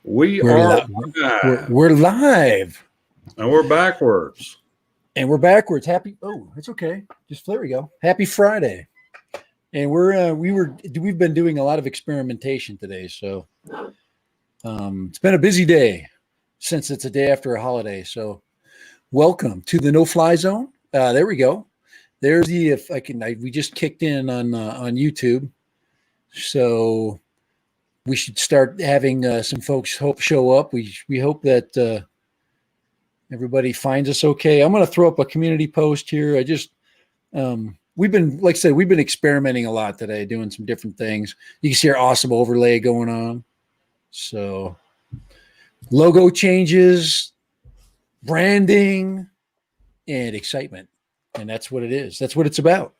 We We're, are we're live, and we're backwards. and we're backwards. Happy. Oh, it's okay. Just there we go. Happy Friday. And we've been doing a lot of experimentation today, so it's been a busy day since it's a day after a holiday. So welcome to the No Fly Zone. There we go. There's the if I can. We just kicked in on YouTube, so we should start having some folks show up. We hope that everybody finds us okay. I'm going to throw up a community post here. We've been, like I said, we've been experimenting a lot today, doing some different things. You can see our awesome overlay going on. So logo changes, branding, and excitement. And that's what it is. That's what it's about.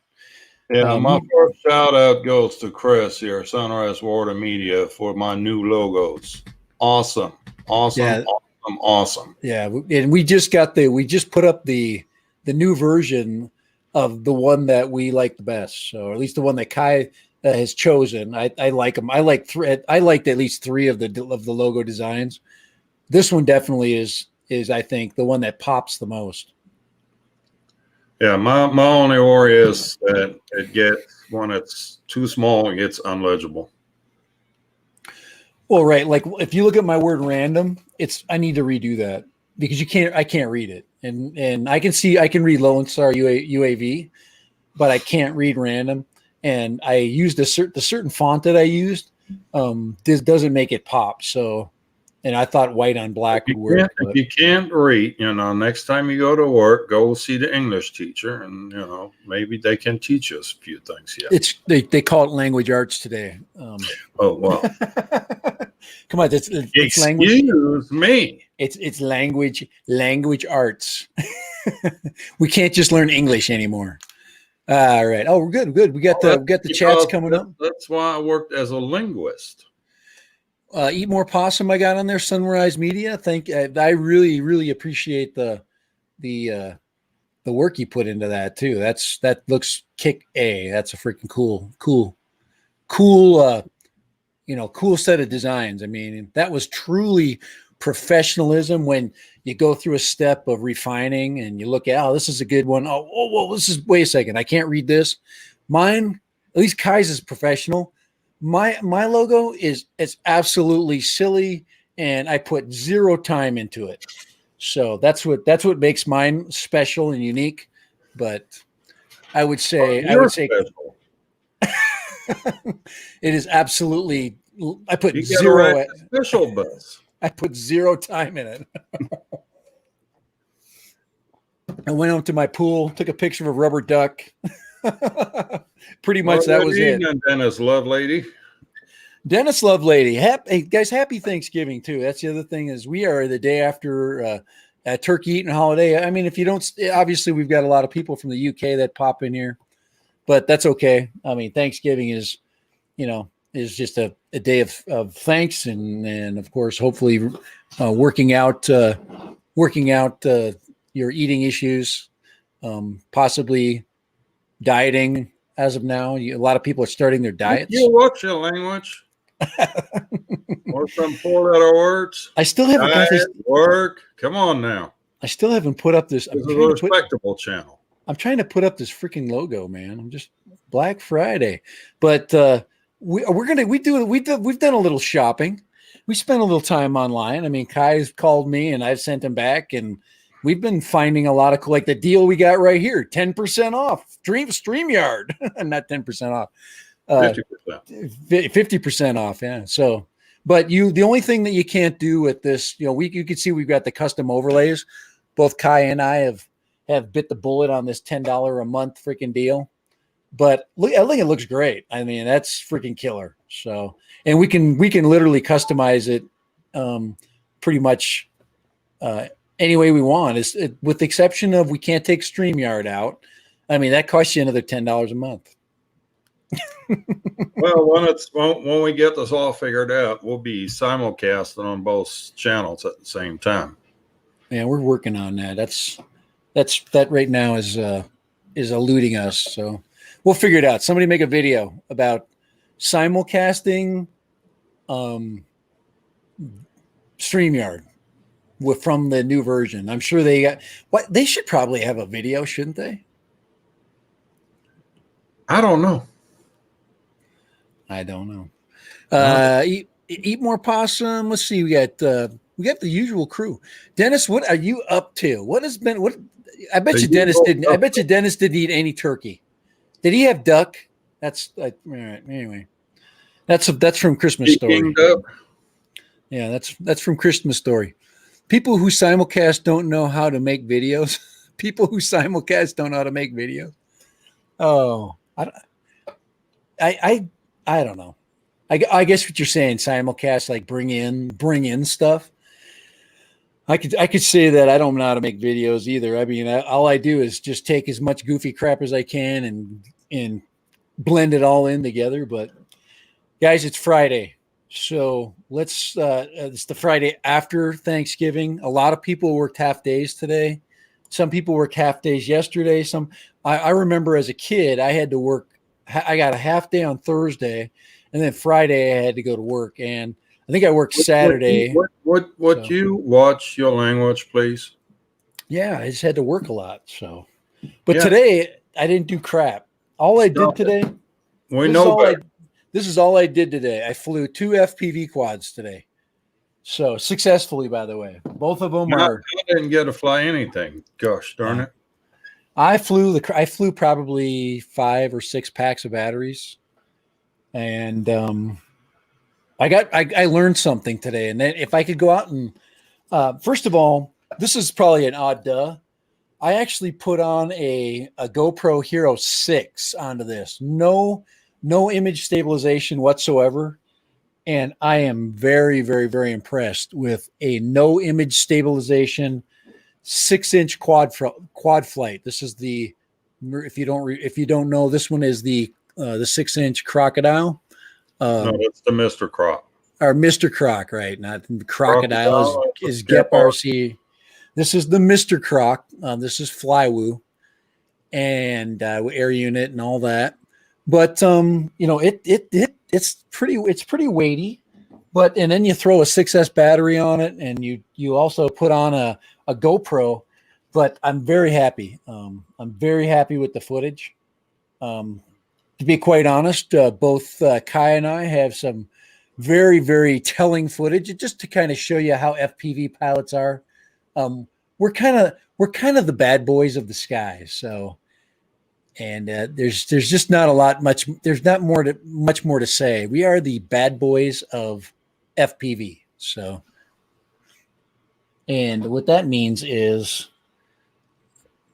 Yeah, my first shout out goes to Chris here, Sunrise Water Media, for my new logos. Awesome. Yeah, and we just put up the new version of the one that we like the best. So, or at least the one that Kai has chosen. I like them. I liked at least three of the logo designs. This one definitely is I think the one that pops the most. Yeah, my only worry is that when it's too small, it gets unlegible. Well, right. Like if you look at my word random, I need to redo that because I can't read it. And I can read Lone Star UAV, but I can't read random. And I used the certain font that I used. This doesn't make it pop. So, and I thought white on black would work. If you can't read, next time you go to work, go see the English teacher, and maybe they can teach us a few things. Yeah, they call it language arts today. Oh well, come on, it's language. Excuse me. It's language arts. We can't just learn English anymore. All right. Oh, we're good. We got the chats coming up. That's why I worked as a linguist. Eat More Possum I got on there, Sunrise Media. I really, really appreciate the work you put into that too. That looks kick A. That's a freaking cool cool set of designs. I mean, that was truly professionalism when you go through a step of refining and you look at, this is a good one. Wait a second. I can't read this. Mine, at least Kai's is professional. My logo is absolutely silly, and I put zero time into it. So that's what makes mine special and unique. But I would say special. It is absolutely. I put zero. Special bus. I put zero time in it. I went out to my pool, took a picture of a rubber duck. Pretty much that was it. Dennis Lovelady. Dennis Lovelady. Hey guys, happy Thanksgiving too. That's the other thing is we are the day after turkey eating holiday. I mean, if you don't, obviously we've got a lot of people from the UK that pop in here, but that's okay. I mean, Thanksgiving is just a day of thanks and of course, hopefully working out your eating issues, possibly dieting as of now. A lot of people are starting their diets. You watch your language. Or some 4-letter words. I still haven't work. Come on now. I still haven't put up this. It's a respectable channel. I'm trying to put up this freaking logo, man. I'm just Black Friday, but we've done a little shopping. We spent a little time online. I mean, Kai's called me and I've sent him back, and we've been finding a lot of like the deal we got right here, 10% off StreamYard, not 10% off. 50% off. Yeah. So, but the only thing that you can't do with this, you can see we've got the custom overlays. Both Kai and I have bit the bullet on this $10 a month freaking deal, but I think it looks great. I mean, that's freaking killer. So, and we can literally customize it, pretty much, any way we want with the exception of we can't take StreamYard out. I mean, that costs you another $10 a month. Well, when we get this all figured out, we'll be simulcasting on both channels at the same time. Yeah, we're working on that. That right now is eluding us. So we'll figure it out. Somebody make a video about simulcasting StreamYard from the new version. I'm sure they got what they should probably have a video, shouldn't they? I don't know. I don't know. Eat more possum. Let's see. We got the usual crew. Dennis, what are you up to? What has been what? I bet you Dennis didn't. I bet you Dennis didn't eat any turkey. Did he have duck? That's all right. Anyway, that's from Christmas Story. Yeah, that's from Christmas Story. People who simulcast don't know how to make videos. People who simulcast don't know how to make videos. Oh, I don't know. I guess what you're saying, simulcast, like bring in stuff. I could say that I don't know how to make videos either. I mean, all I do is just take as much goofy crap as I can and blend it all in together. But guys, it's Friday, so let's. It's the Friday after Thanksgiving. A lot of people worked half days today. Some people worked half days yesterday. I remember as a kid, I had to work. I got a half day on Thursday, and then Friday I had to go to work. And I think I worked Saturday. What you watch your language, please? Yeah, I just had to work a lot. So, but today I didn't do crap. All I did today. We know better. This is all I did today. I flew 2 FPV quads today. So successfully, by the way. Both of them are. I didn't get to fly anything. Gosh darn it. I flew probably 5 or 6 packs of batteries. And I learned something today. And then if I could go out and first of all, this is probably an odd duh. I actually put on a GoPro Hero 6 onto this. No image stabilization whatsoever. And I am very, very, very impressed with a no image stabilization 6-inch quad flight. This is the, if you don't know, this one is the 6-inch Crocodile. No, it's the Mr. Croc. Or Mr. Croc, right? Not Crocodile is Gep RC. This is the Mr. Croc. This is Flywoo and air unit and all that. But it's pretty weighty. But and then you throw a 6S battery on it, and you also put on a GoPro. But I'm very happy. I'm very happy with the footage. To be quite honest, both Kai and I have some very, very telling footage just to kind of show you how FPV pilots are. We're kind of the bad boys of the sky. So, and there's just not there's not much more to say. We are the bad boys of FPV. So, and what that means is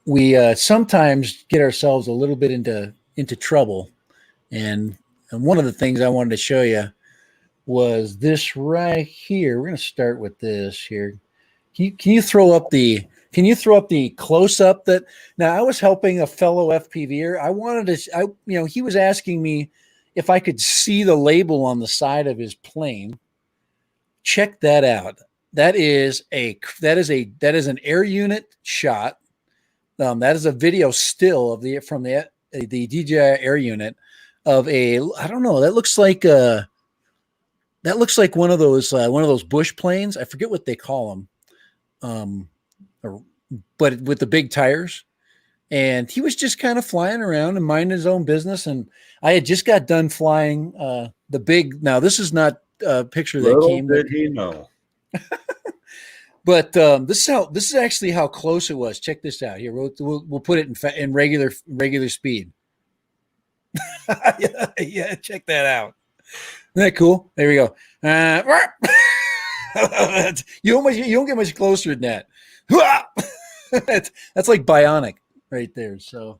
we sometimes get ourselves a little bit into trouble. And one of the things I wanted to show you was this right here. We're going to start with this here. Can you throw up the close up that now I was helping a fellow FPVer. I wanted to, he was asking me if I could see the label on the side of his plane. Check that out. That is an air unit shot. That is a video still from the DJI air unit of I don't know. That looks like one of those bush planes. I forget what they call them. But with the big tires, and he was just kind of flying around and minding his own business. And I had just got done flying the big. Now this is not a picture that came. Little did he know. But this is actually how close it was. Check this out here. We'll put it in regular speed. yeah, check that out. Isn't that cool? There we go. You don't get much closer than that. That's like bionic right there. So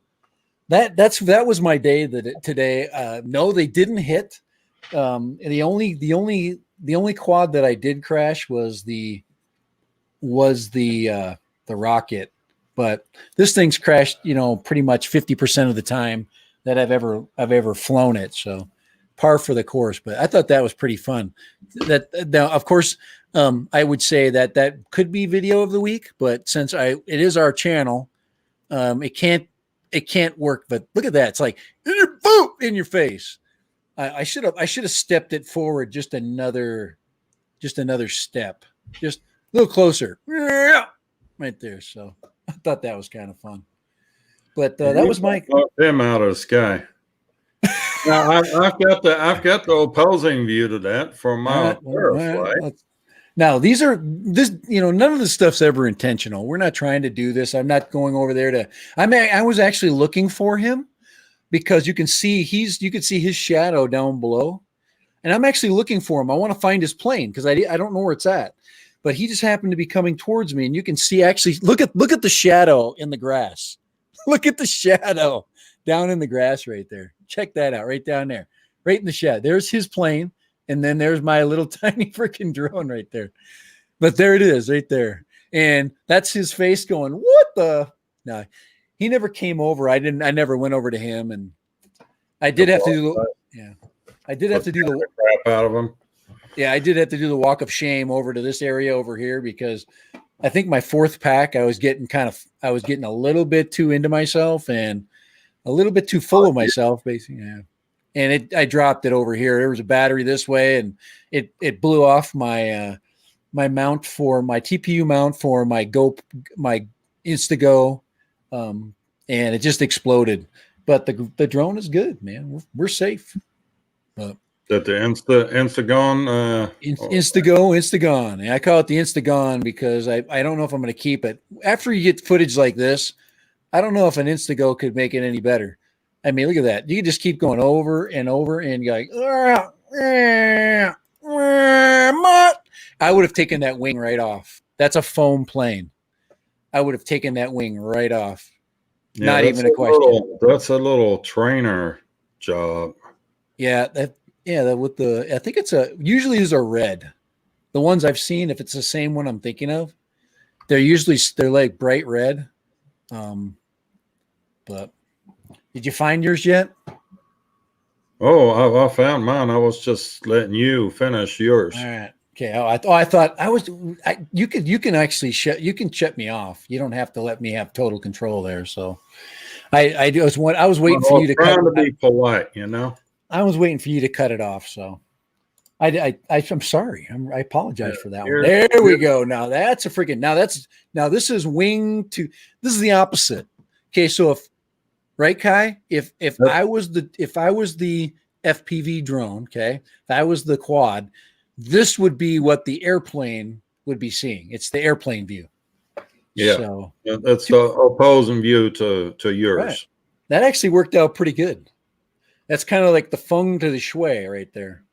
that was my day today. No, they didn't hit. The only quad that I did crash was the rocket, but this thing's crashed, pretty much 50% of the time that I've ever flown it. So par for the course, but I thought that was pretty fun. That now, of course, I would say that could be video of the week, but since it is our channel, it can't work. But look at that. It's like in your face. I should have stepped it forward just another step. just a little closer, right there. So I thought that was kind of fun. But that was my him out of the sky. Now I've got the opposing view to that from my flight. Now these are this, none of this stuff's ever intentional. We're not trying to do this. I'm not going over there to. I was actually looking for him because you can see his shadow down below, and I'm actually looking for him. I want to find his plane because I don't know where it's at, but he just happened to be coming towards me, and you can see actually look at the shadow in the grass. Look at the shadow down in the grass right there. Check that out, right down there, right in the shadow. There's his plane. And then there's my little tiny freaking drone right there. But there it is right there. And that's his face going, what the? No, he never came over. I never went over to him. And I did have to do the crap out of him. Yeah, I did have to do the walk of shame over to this area over here because I think my fourth pack, I was getting a little bit too into myself and a little bit too full of myself, basically. Yeah. And I dropped it over here. There was a battery this way, and it blew off my my mount for my TPU mount for my Instago, and it just exploded. But the drone is good, man. We're safe. That the Instagon Instagon. I call it the Instagon because I don't know if I'm going to keep it after you get footage like this. I don't know if an Instago could make it any better. I mean, look at that. You can just keep going over and over and go like, I would have taken that wing right off. That's a foam plane. I would have taken that wing right off. Yeah, not even a question. That's a little trainer job. Yeah, I think usually these are red. The ones I've seen, if it's the same one I'm thinking of, they're like bright red. But did you find yours yet? Oh, I found mine. I was just letting you finish yours. All right. Okay. I thought I was. You can actually you can shut me off. You don't have to let me have total control there. So, I was waiting for you to trying to be polite. I was waiting for you to cut it off. So, I'm sorry. I apologize for that one. There we go. Now that's a freaking. Now this is wing to. This is the opposite. Okay. So right, Kai? If I was the FPV drone, okay, if I was the quad, this would be what the airplane would be seeing. It's the airplane view. Yeah, so that's the opposing view to yours. Right. That actually worked out pretty good. That's kind of like the feng to the shui right there.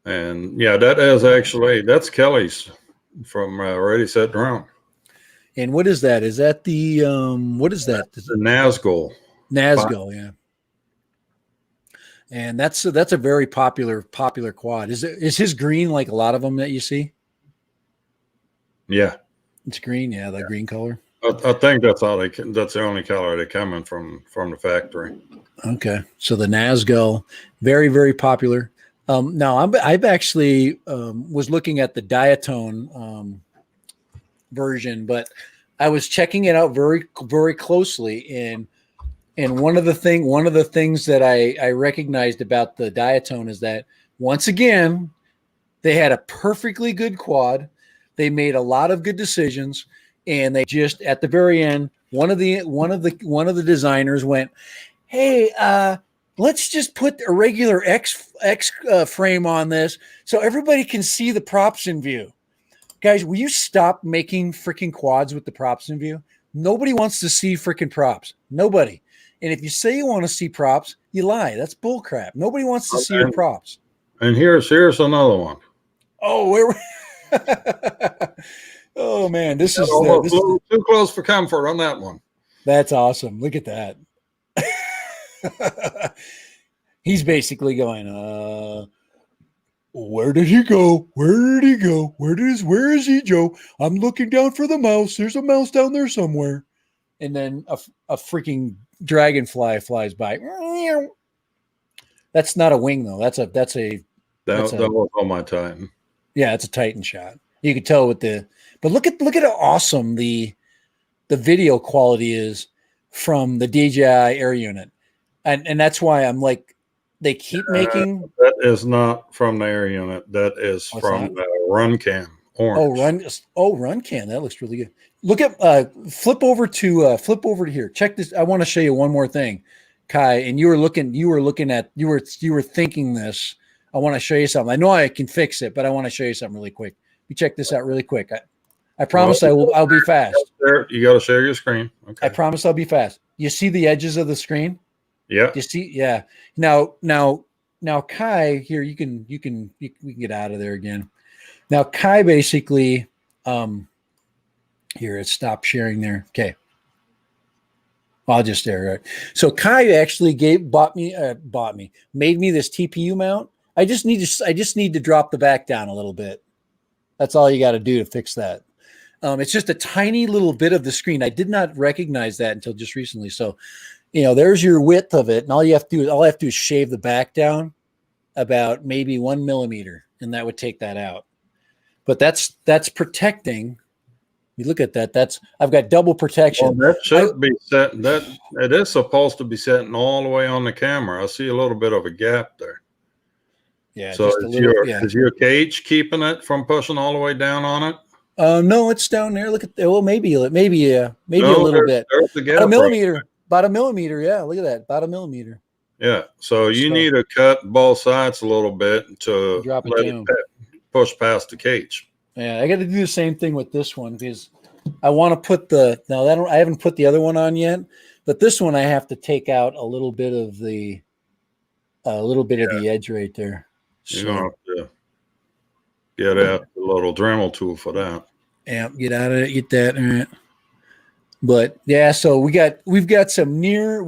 And yeah, that's Kelly's from Ready Set Drone. And what is that? Is that the what is that? The Nazgul. Nazgul, yeah. And that's a very popular quad. Is his green like a lot of them that you see? Yeah, it's green. Yeah, the green color. I think that's the only color they come in from the factory. Okay, so the Nazgul, very very popular. Now I've actually was looking at the Diatone version, but I was checking it out very very closely, and one of the things that I recognized about the Diatone is that once again they had a perfectly good quad. They made a lot of good decisions, and they just at the very end one of the designers went, "Hey, let's just put a regular X frame on this so everybody can see the props in view." Guys, will you stop making freaking quads with the props in view? Nobody wants to see freaking props. Nobody. And if you say you want to see props, you lie. That's bull crap. Nobody wants to see your props. And here's another one. Oh, oh man, this is too close for comfort on that one. That's awesome. Look at that. He's basically going, where did he go? Where did he go? Where is he, Joe? I'm looking down for the mouse. There's a mouse down there somewhere. And then a freaking dragonfly flies by. That's not a wing though. That was on my Titan. Yeah, it's a Titan shot. You could tell but look at how awesome the video quality is from the DJI Air unit. And that's why I'm like, they keep making. That is not from the Air unit. That is from the Run Cam. Oh, orange. run can. That looks really good. Look at flip over to here. Check this. I want to show you one more thing, Kai. And you were thinking this. I want to show you something. I know I can fix it, but I want to show you something really quick. You check this out really quick. I promise I'll be fast. You got to share your screen. Okay. I promise I'll be fast. You see the edges of the screen? Yeah. You see? Yeah. Now, Kai, here we can get out of there again. Now, Kai basically, here, it stopped sharing there. Okay. I'll just there. Right. So Kai actually made me this TPU mount. I just need to drop the back down a little bit. That's all you got to do to fix that. It's just a tiny little bit of the screen. I did not recognize that until just recently. So, there's your width of it, and all I have to do is shave the back down about maybe 1 millimeter, and that would take that out. But that's protecting. You look at that. I've got double protection. Well, that should be set. That it is supposed to be setting all the way on the camera. I see a little bit of a gap there. Yeah. So is your cage keeping it from pushing all the way down on it? No, it's down there. Look at that. Well, maybe a little bit. There's the gap. About a millimeter. About a millimeter. Yeah. Look at that. About a millimeter. Yeah. So you need to cut both sides a little bit to drop it down. Push past the cage. Yeah, I got to do the same thing with this one because I want to put I haven't put the other one on yet, but this one I have to take out a little bit of the edge right there. You're gonna have to get out the little Dremel tool for that. Yeah, get out of it, get that. All right. But yeah, so we've got some near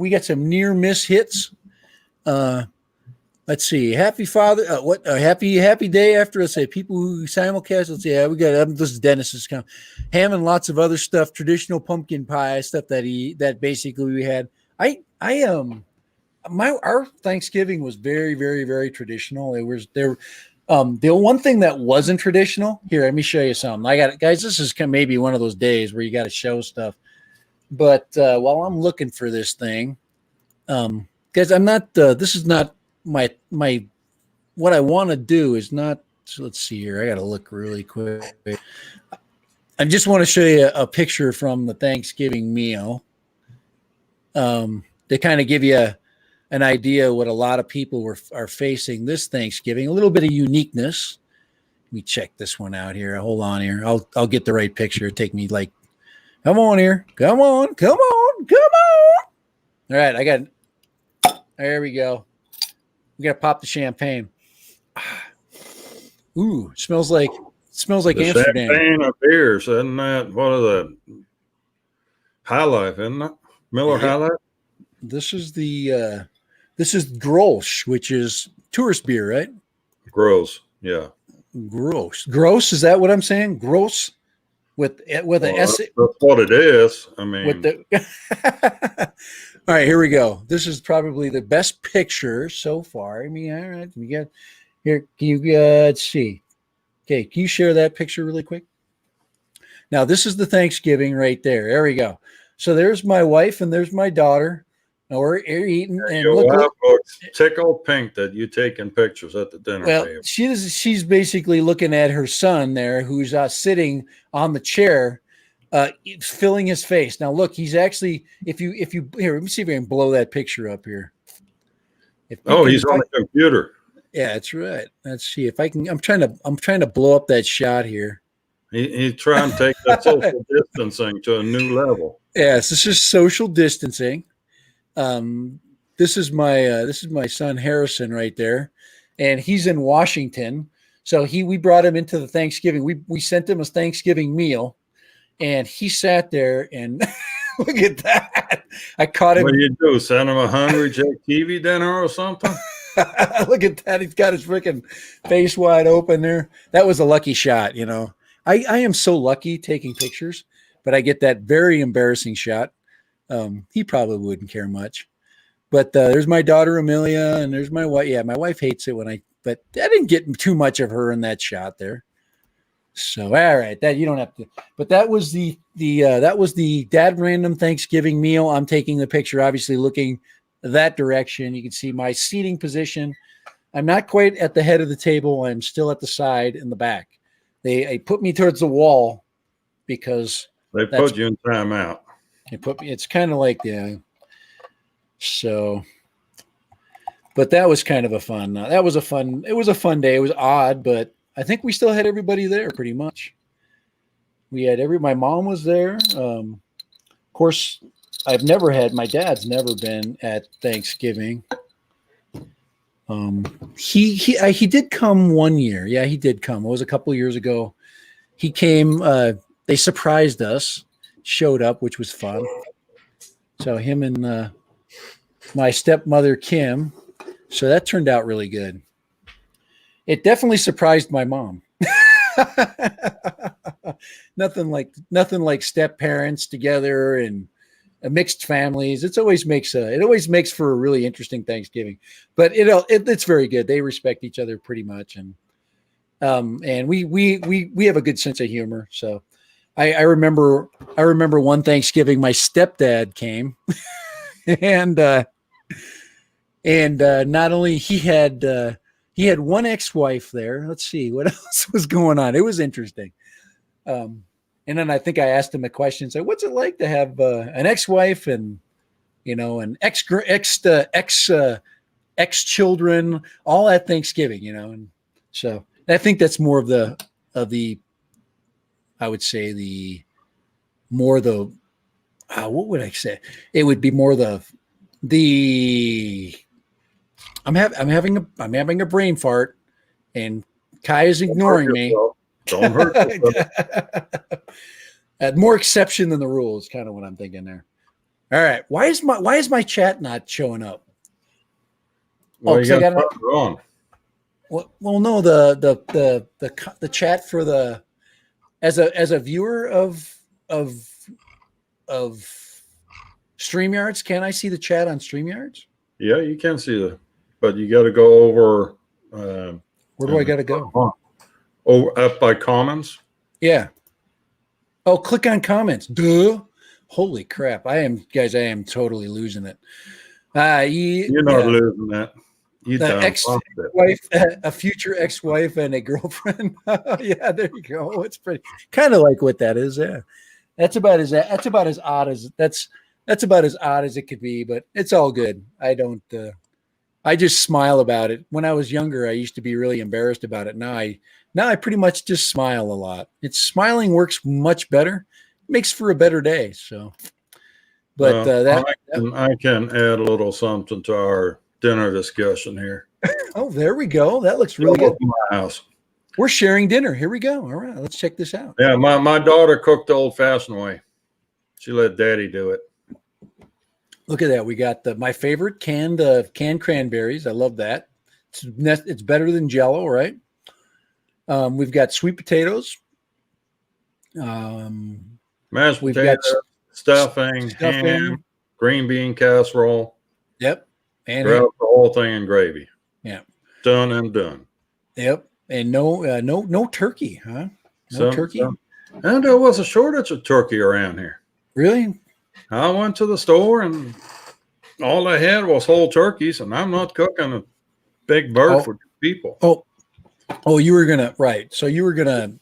miss hits. Let's see. Happy Father. Happy day after. Let's say people who simulcast. Let's see. Yeah, we got this is Dennis's come. Ham and lots of other stuff. Traditional pumpkin pie stuff that basically we had. Our Thanksgiving was very, very, very traditional. It was there. The one thing that wasn't traditional. Here, let me show you something. I got it, guys. This is maybe one of those days where you got to show stuff. But while I'm looking for this thing, guys, I'm not. This is not. My what I want to do is not. So let's see here. I got to look really quick. I just want to show you a picture from the Thanksgiving meal. To kind of give you an idea what a lot of people are facing this Thanksgiving. A little bit of uniqueness. Let me check this one out here. Hold on here. I'll get the right picture. It'll take me like, come on here. Come on. All right, I got. There we go. We gotta pop the champagne. Ooh, smells like Amsterdam. Champagne of beers, isn't that? What is that? High Life, isn't it? Miller High Life. This is Grolsch, which is tourist beer, right? Gross, yeah. Gross. Is that what I'm saying? Gross with an S. That's what it is. I mean, with the. All right, here we go. This is probably the best picture so far. I mean, all right, we got here. Can you let's see? Okay, can you share that picture really quick? Now, this is the Thanksgiving right there. There we go. So there's my wife and there's my daughter. Now we're eating and your wife looks tickled pink that you taking pictures at the dinner table. She's basically looking at her son there, who's sitting on the chair. Filling his face. Now look, he's actually, if you here, let me see if I can blow that picture up here. He's on the computer. Yeah, that's right. Let's see if I can. I'm trying to blow up that shot here. He's trying to take that social distancing to a new level. Yes, this is social distancing. This is my son Harrison right there, and he's in Washington. So we brought him into the Thanksgiving. We sent him a Thanksgiving meal. And he sat there and look at that. I caught him. What do you do? Send him a Hungry Jack TV dinner or something? Look at that. He's got his freaking face wide open there. That was a lucky shot, I am so lucky taking pictures, but I get that very embarrassing shot. He probably wouldn't care much. But there's my daughter Amelia, and there's my wife. Yeah, my wife hates it but I didn't get too much of her in that shot there. So all right, that you don't have to. But that was the Dad Random Thanksgiving meal. I'm taking the picture, obviously looking that direction. You can see my seating position. I'm not quite at the head of the table. I'm still at the side in the back. they put me towards the wall because They that's put you in timeout. they put me. It's kind of like so. But that was kind of a fun. It was a fun day. It was odd, but I think we still had everybody there pretty much. We had my mom was there. Of course, my dad's never been at Thanksgiving. He did come one year. Yeah, he did come. It was a couple of years ago. He came. They surprised us, showed up, which was fun. So him and my stepmother Kim. So that turned out really good. It definitely surprised my mom. nothing like step parents together and mixed families. It always makes for a really interesting Thanksgiving. But it's very good. They respect each other pretty much, and we have a good sense of humor. So I remember one Thanksgiving my stepdad came, and not only he had one ex-wife there. Let's see what else was going on. It was interesting. And then I think I asked him a question. So what's it like to have an ex-wife and, an ex children all at Thanksgiving, and so I think that's more of the, I would say what would I say? It would be more I'm having a brain fart, and Kai is ignoring me. Don't hurt yourself. More exception than the rule is kind of what I'm thinking there. All right, why is my chat not showing up? Well, you got something wrong. Well, no, the chat for the as a viewer of StreamYards, can I see the chat on StreamYards? Yeah, you can see but you got to go over. Where do I got to go? Over up by comments. Yeah. Oh, click on comments. Duh. Holy crap! I am totally losing it. You're not losing that. You ex-wife, a future ex-wife, and a girlfriend. Yeah, there you go. It's pretty kind of like what that is. Yeah, that's about as odd as it could be, but it's all good. I just smile about it. When I was younger, I used to be really embarrassed about it. Now I pretty much just smile a lot. Smiling works much better. It makes for a better day. So, but I can add a little something to our dinner discussion here. Oh, there we go. That looks really good. My house. We're sharing dinner. Here we go. All right, let's check this out. Yeah, my daughter cooked the old-fashioned way. She let Daddy do it. Look at that. We got my favorite canned cranberries. I love that. It's better than Jell-O, right? We've got sweet potatoes. Mashed potatoes, stuffing, ham, green bean casserole. Yep. And the whole thing in gravy. Yeah. Done and done. Yep. And no turkey, huh? No turkey. And there was a shortage of turkey around here. Really? I went to the store and all they had was whole turkeys, and I'm not cooking a big bird for people. Oh, you were gonna right. So you were gonna.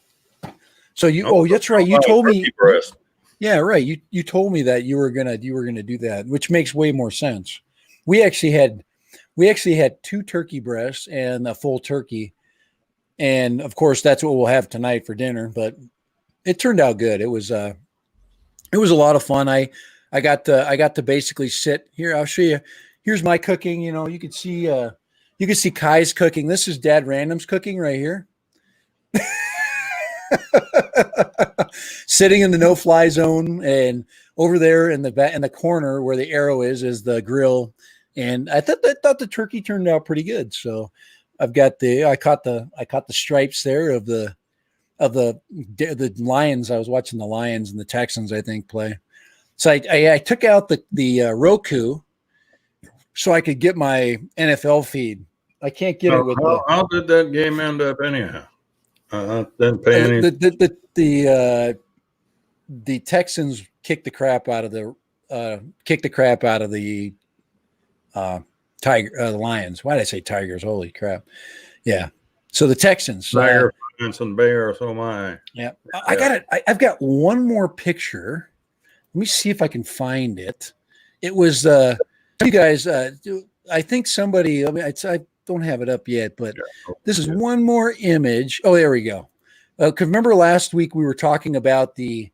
So you. Oh, that's right. You told me. Breast. Yeah, right. You told me that you were gonna do that, which makes way more sense. We actually had 2 turkey breasts and a full turkey, and of course that's what we'll have tonight for dinner. But it turned out good. It was a lot of fun. I got to basically sit here. I'll show you. Here's my cooking. You can see Kai's cooking. This is Dad Random's cooking right here. Sitting in the no-fly zone, and over there in the corner where the arrow is the grill. And I thought the turkey turned out pretty good. So I've got I caught the stripes there of the Lions. I was watching the Lions and the Texans, I think, play. So I took out the Roku so I could get my NFL feed. I can't get it with how did that game end up anyhow? Didn't pay any. The Texans kicked the crap out of the the Lions. Why did I say Tigers? Holy crap! Yeah, So the Texans. Bear fans and Bears. Oh my! Yeah, I got it. I've got one more picture. Let me see if I can find it. It was you guys. I think somebody. I mean, I don't have it up yet, but this is one more image. Oh, there we go. Because remember last week we were talking about the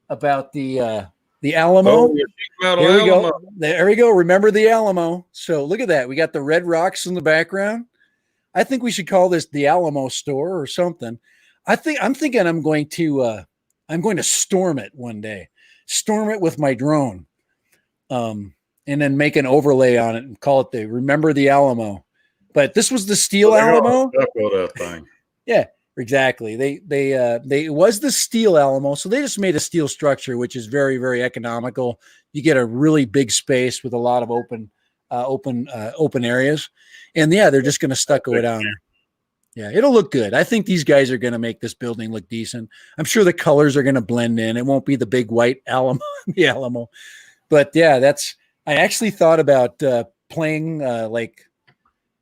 Alamo. Oh, There we go. There we go. Remember the Alamo. So look at that. We got the red rocks in the background. I think we should call this the Alamo store or something. I'm thinking I'm going to storm it one day. Storm it with my drone. And then make an overlay on it and call it Remember the Alamo. But this was the steel Alamo. That thing. Yeah, exactly. It was the steel Alamo, so they just made a steel structure, which is very, very economical. You get a really big space with a lot of open areas, and yeah, they're just going to stucco it on. Yeah, it'll look good. I think these guys are going to make this building look decent. I'm sure the colors are going to blend in. It won't be the big white Alamo, the Alamo, but yeah, I actually thought about playing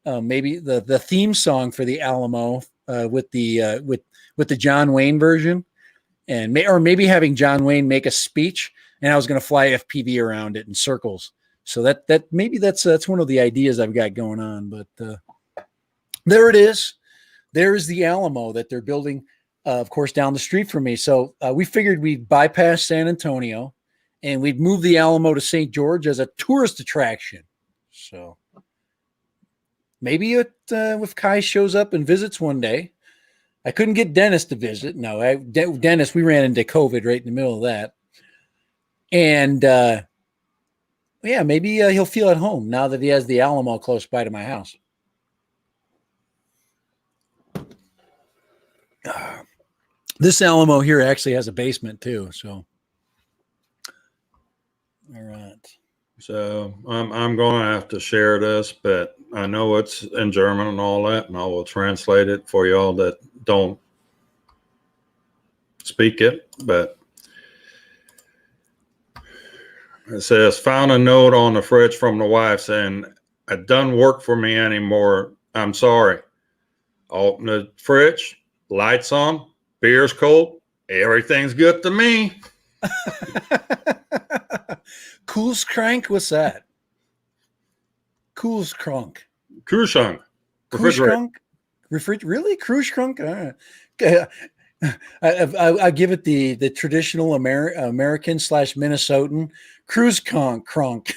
maybe the theme song for the Alamo with the John Wayne version, and maybe having John Wayne make a speech, and I was going to fly FPV around it in circles. So that maybe that's one of the ideas I've got going on. But there it is. There is the Alamo that they're building, of course, down the street from me. So we figured we'd bypass San Antonio, and we'd move the Alamo to St. George as a tourist attraction. So maybe if Kai shows up and visits one day. I couldn't get Dennis to visit. No, Dennis, we ran into COVID right in the middle of that. And yeah, maybe he'll feel at home now that he has the Alamo close by to my house. This Alamo here actually has a basement too. So, all right. So I'm going to have to share this, but I know it's in German and all that, and I will translate it for y'all that don't speak it. But it says, found a note on the fridge from the wife saying, "It doesn't work for me anymore. I'm sorry." Open the fridge, lights on, beer's cold, everything's good to me. Kühlschrank, what's that? Kühlschrank. Kühlschrank. Kühlschrank? Really? Kühlschrank? I give it the traditional American / Minnesotan cruise cronk.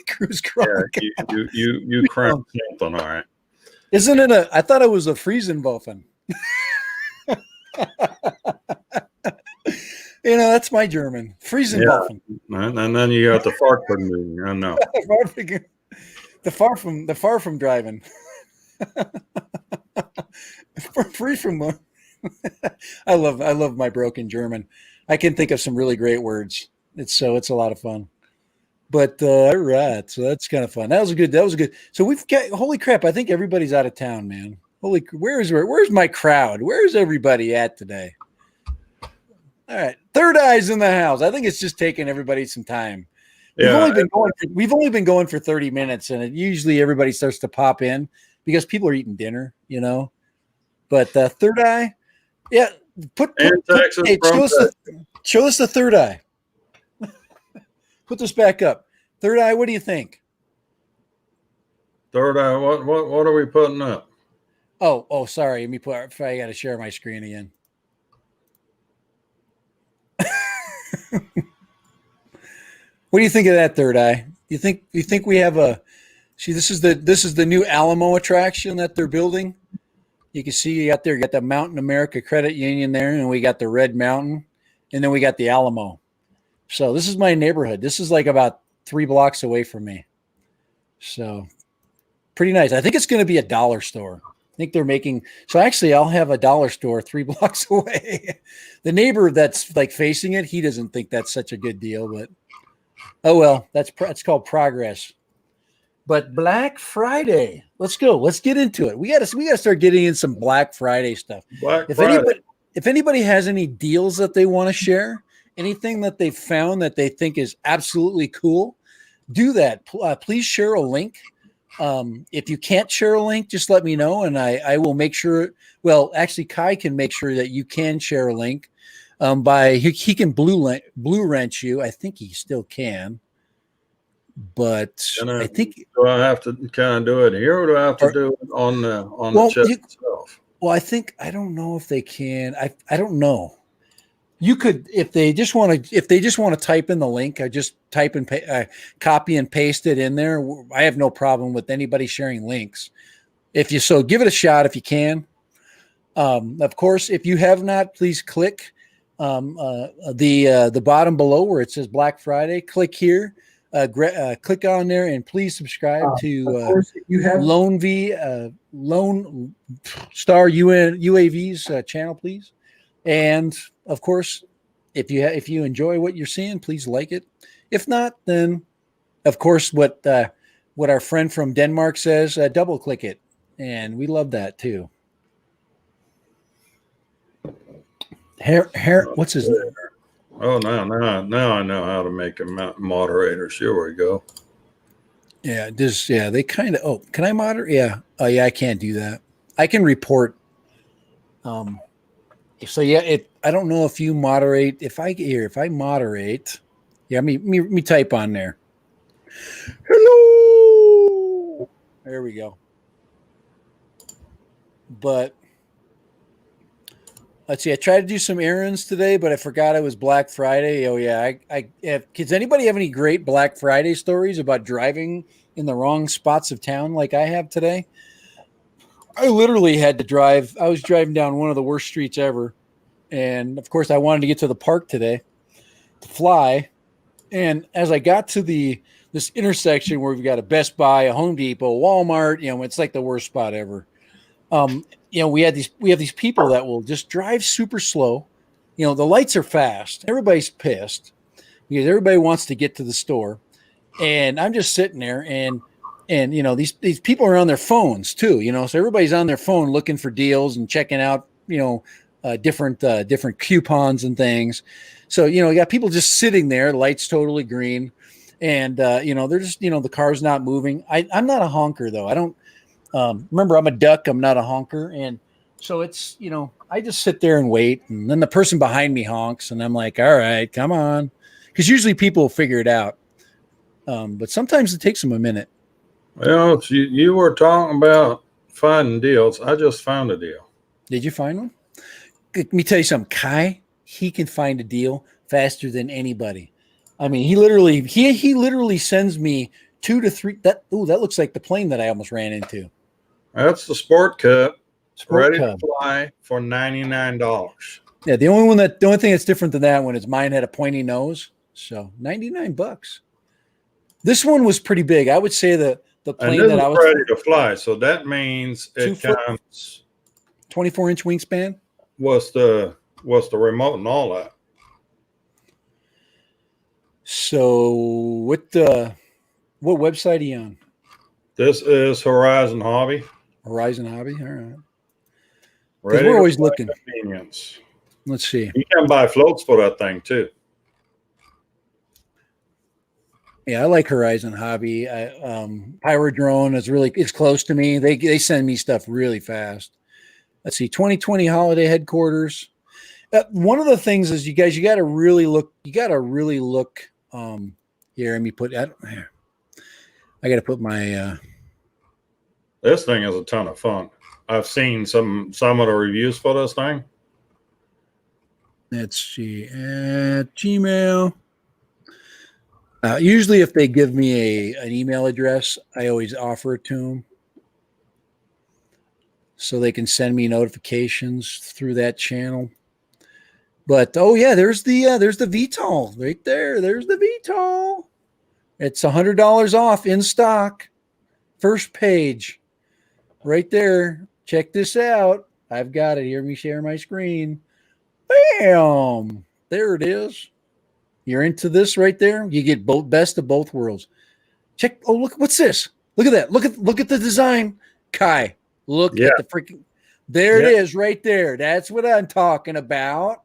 Cruise cronk. Yeah, you crank something, all right. Isn't it I thought it was a Friesenwaffen. That's my German. Friesenwaffen. Yeah. And then you got the fart from I know. The far from driving. Free from I love my broken German. I can think of some really great words. It's a lot of fun. But all right, so that's kind of fun. That was good. So we've got, holy crap, I think everybody's out of town, man. Where's my crowd? Where's everybody at today? All right, Third Eye's in the house. I think it's just taking everybody some time. We've only been going for 30 minutes, and usually everybody starts to pop in because people are eating dinner, But Third Eye, yeah, show us the Third Eye. Put this back up. Third Eye, what do you think? Third Eye, what are we putting up? Oh, sorry. I got to share my screen again. What do you think of that, Third Eye? You think we have this is the new Alamo attraction that they're building? You can see you got the Mountain America Credit Union there, and we got the Red Mountain, and then we got the Alamo. So this is my neighborhood. This is like about 3 blocks away from me. So pretty nice. I think it's going to be a dollar store. I think they're making, so actually I'll have a dollar store 3 blocks away. The neighbor that's like facing it, he doesn't think that's such a good deal, but oh well, it's called progress. But Black Friday, let's go. Let's get into it. We got to start getting in some Black Friday stuff. If anybody has any deals that they want to share, anything that they found that they think is absolutely cool, do that. Please share a link If you can't share a link, just let me know, and I will make sure. Well, actually, Kai can make sure that you can share a link. By he can blue wrench you. I think he still can, but I think. Do I have to kind of do it here, or do I have to do it on the chip itself? Well, I don't know if they can. I don't know. You could, if they just want to type in the link, I just type and copy and paste it in there. I have no problem with anybody sharing links. Give it a shot if you can. Of course, if you have not, please click the bottom below where it says Black Friday. Click here, click on there, and please subscribe to Lone Star UAV's channel, please. And of course, if you enjoy what you're seeing, please like it. If not, then of course what our friend from Denmark says, double click it, and we love that too. What's his name? Oh, now I know how to make a moderator. Here we go. Yeah, they kind of. Oh, can I moderate? Yeah. Oh, yeah, I can't do that. I can report. So yeah, I don't know if you moderate. If I moderate, yeah, me type on there. Hello. There we go. But let's see. I tried to do some errands today, but I forgot it was Black Friday. Oh yeah, does anybody have any great Black Friday stories about driving in the wrong spots of town like I have today? I literally had to drive. I was driving down one of the worst streets ever. And of course I wanted to get to the park today to fly. And as I got to this intersection where we've got a Best Buy, a Home Depot, Walmart, it's like the worst spot ever. We have these people that will just drive super slow. The lights are fast. Everybody's pissed because everybody wants to get to the store. And I'm just sitting there and these people are on their phones too, so everybody's on their phone looking for deals and checking out, different coupons and things. So, you got people just sitting there, lights totally green. And, they're just, the car's not moving. I'm not a honker though. I don't, remember I'm a duck. I'm not a honker. And so it's, I just sit there and wait. And then the person behind me honks and I'm like, all right, come on. Cause usually people will figure it out. But sometimes it takes them a minute. Well, you were talking about finding deals. I just found a deal. Did you find one? Let me tell you something. Kai, he can find a deal faster than anybody. I mean, he literally sends me 2 to 3. That looks like the plane that I almost ran into. That's the Sport Cup. It's ready to fly for $99. Yeah, the only thing that's different than that one is mine had a pointy nose. So $99. This one was pretty big. I would say the plane that I was ready to fly. So that means it comes 24-inch wingspan. What's the remote and all that? So what website are you on? This is Horizon Hobby. Horizon Hobby. All right. Ready we're always looking. Convenience. Let's see. You can buy floats for that thing too. Yeah, I like Horizon Hobby. Pyrodrone it's close to me. They send me stuff really fast. Let's see, 2020 holiday headquarters. One of the things is you got to really look. You got to really look. Here, let me put. I got to put my. This thing is a ton of fun. I've seen some of the reviews for this thing. Let's see, at Gmail. Usually, if they give me an email address, I always offer it to them, so they can send me notifications through that channel. But oh yeah, there's the VTOL right there. There's the VTOL. It's $100 off in stock. First page, right there. Check this out. I've got it here. Let me share my screen. Bam! There it is. You're into this right there. You get best of both worlds. Check. Oh, look. What's this? Look at that. Look at the design. Kai, look at the freaking. There it is right there. That's what I'm talking about.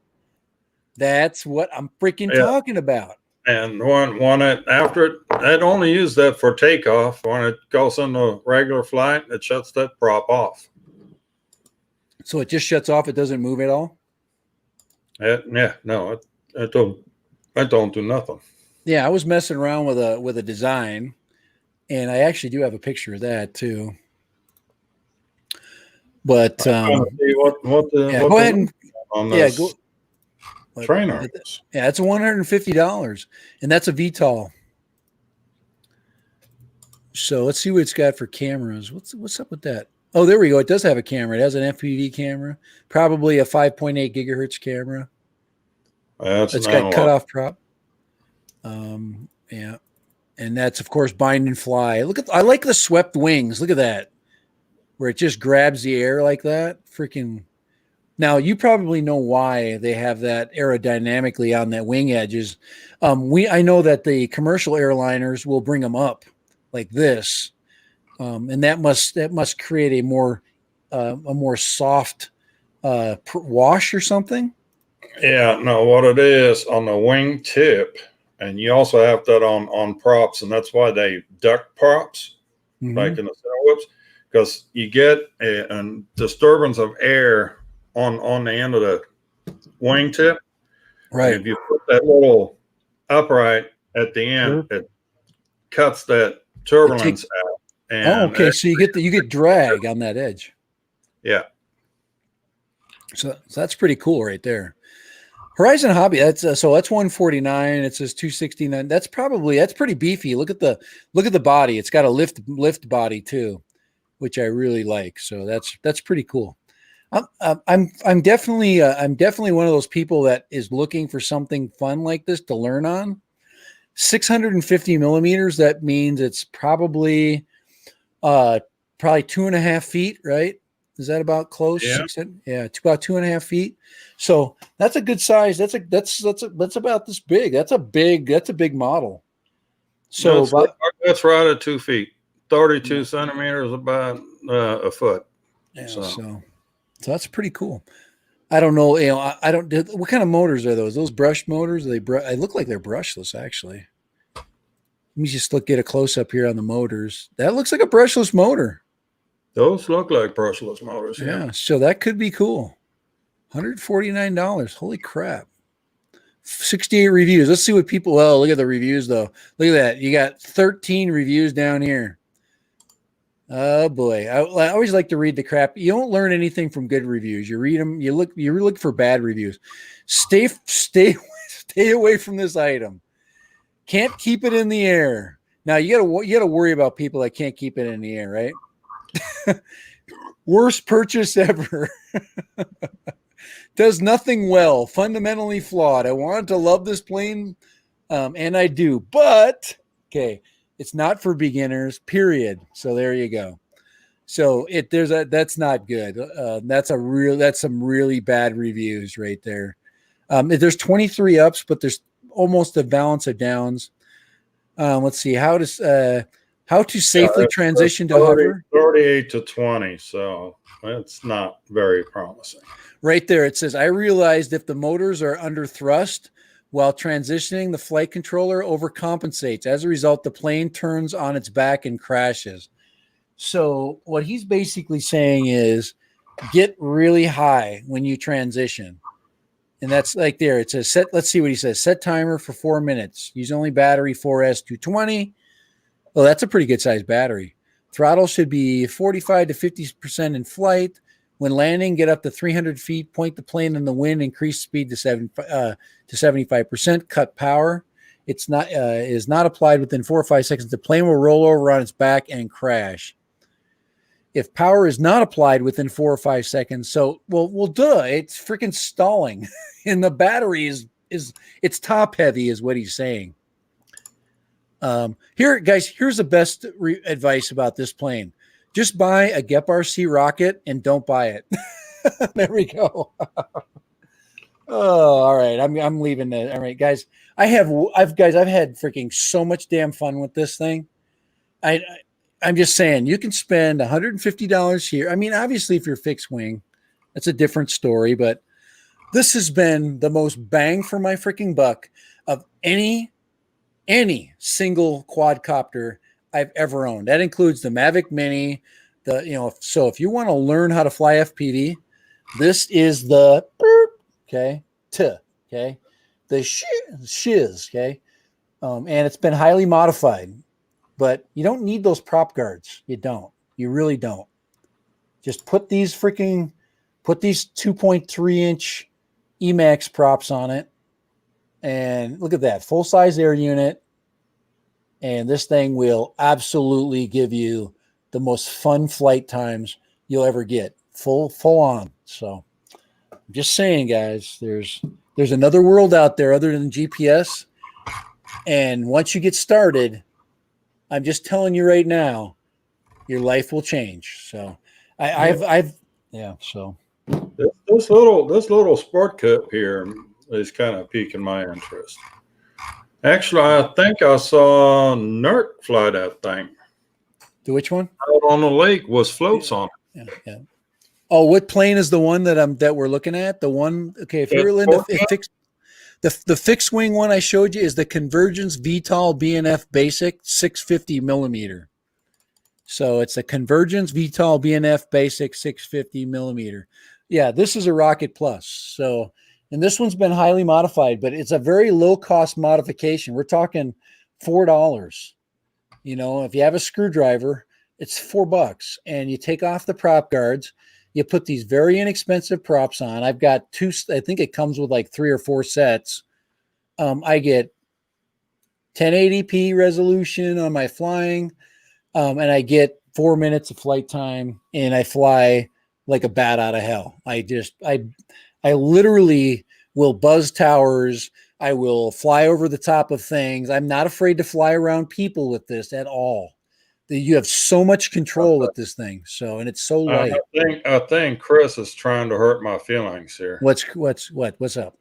That's what I'm freaking talking about. And after it I'd only use that for takeoff. When it goes into regular flight, it shuts that prop off. So it just shuts off. It doesn't move at all. No, I don't do nothing. Yeah, I was messing around with a design, and I actually do have a picture of that too. But See go ahead and on yeah, this go trainer. Yeah, it's $150, and that's a VTOL. So let's see what it's got for cameras. What's up with that? Oh, there we go. It does have a camera. It has an FPV camera, probably a 5.8 gigahertz camera. It's got cutoff prop. Yeah, and that's of course bind and fly. I like the swept wings. Look at that, where it just grabs the air like that. Freaking. Now you probably know why they have that aerodynamically on that wing edges. I know that the commercial airliners will bring them up like this, and that must create a more soft wash or something. Yeah, no, what it is on the wing tip, and you also have that on props, and that's why they duct props, like in the center whips, because you get a disturbance of air on the end of the wing tip. Right. And if you put that little upright at the end, it cuts that turbulence out. And okay. So you get drag on that edge. Yeah. So that's pretty cool right there. Horizon Hobby. That's 149. It says 269. That's pretty beefy. Look at the body. It's got a lift body too, which I really like. So that's pretty cool. I'm definitely one of those people that is looking for something fun like this to learn on. 650 millimeters. That means it's probably 2.5 feet, right? Is that about close? Yeah. It's about 2.5 feet. So that's a good size. That's about this big. That's a big model. So that's right at 2 feet. 32 centimeters, about a foot. Yeah. So that's pretty cool. I don't know. I don't. What kind of motors are those? Those brush motors? They look like they're brushless, actually. Let me just get a close up here on the motors. That looks like a brushless motor. Those look like brushless motors. Yeah. So that could be cool. $149. Holy crap. 68 reviews. Let's see what people. Well, look at the reviews though. Look at that. You got 13 reviews down here. Oh boy. I always like to read the crap. You don't learn anything from good reviews. You read them. You look for bad reviews. Stay away from this item. Can't keep it in the air. Now you gotta worry about people that can't keep it in the air, right? Worst purchase ever. Does nothing well. Fundamentally flawed. I wanted to love this plane, and I do. But okay, it's not for beginners. Period. So there you go. So that's not good. That's some really bad reviews right there. There's 23 ups, but there's almost a balance of downs. Let's see how to safely transition to hover. 38 to 20. So that's not very promising. Right there, it says, I realized if the motors are under thrust while transitioning, the flight controller overcompensates. As a result, the plane turns on its back and crashes. So what he's basically saying is get really high when you transition. And that's like there. It says let's see what he says. Set timer for 4 minutes. Use only battery 4S220. Well, that's a pretty good sized battery. Throttle should be 45 to 50% in flight. When landing, get up to 300 feet, point the plane in the wind, increase speed to 75%, cut power. Is not applied within 4 or 5 seconds. The plane will roll over on its back and crash. If power is not applied within 4 or 5 seconds, it's freaking stalling. And the battery is it's top heavy is what he's saying. Here's the best advice about this plane. Just buy a GEP-RC rocket and don't buy it. There we go. Oh, all right. I'm leaving it. All right, guys. I've had freaking so much damn fun with this thing. I'm just saying you can spend $150 here. I mean, obviously, if you're fixed wing, that's a different story. But this has been the most bang for my freaking buck of any any single quadcopter I've ever owned. That includes the Mavic Mini. So if you want to learn how to fly FPV, this is the okay, the shiz, okay, and it's been highly modified, but you don't need those prop guards. You don't. You really don't. Just put these 2.3-inch Emax props on it, and look at that full size air unit. And this thing will absolutely give you the most fun flight times you'll ever get, full on. So I'm just saying, guys, there's another world out there other than GPS. And once you get started, I'm just telling you right now, your life will change. So so this little sport cup here is kind of piquing my interest. Actually, I think I saw Nert fly that thing. The which one? Out on the lake was floats on it. Yeah. Oh, what plane is the one that we're looking at? The one, okay, if you're in the fixed wing one I showed you is the Convergence VTOL BNF Basic 650 millimeter. So it's a Convergence VTOL BNF Basic 650 millimeter. Yeah, this is a Rocket Plus. So, and this one's been highly modified, but it's a very low cost modification. We're talking $4. If you have a screwdriver, it's $4, and you take off the prop guards. You put these very inexpensive props on. I've got two. I think it comes with like 3 or 4 sets. I get 1080p resolution on my flying, and I get 4 minutes of flight time, and I fly like a bat out of hell. I literally will buzz towers. I will fly over the top of things. I'm not afraid to fly around people with this at all. You have so much control with this thing. So, and it's so light. I think Chris is trying to hurt my feelings here. What's up?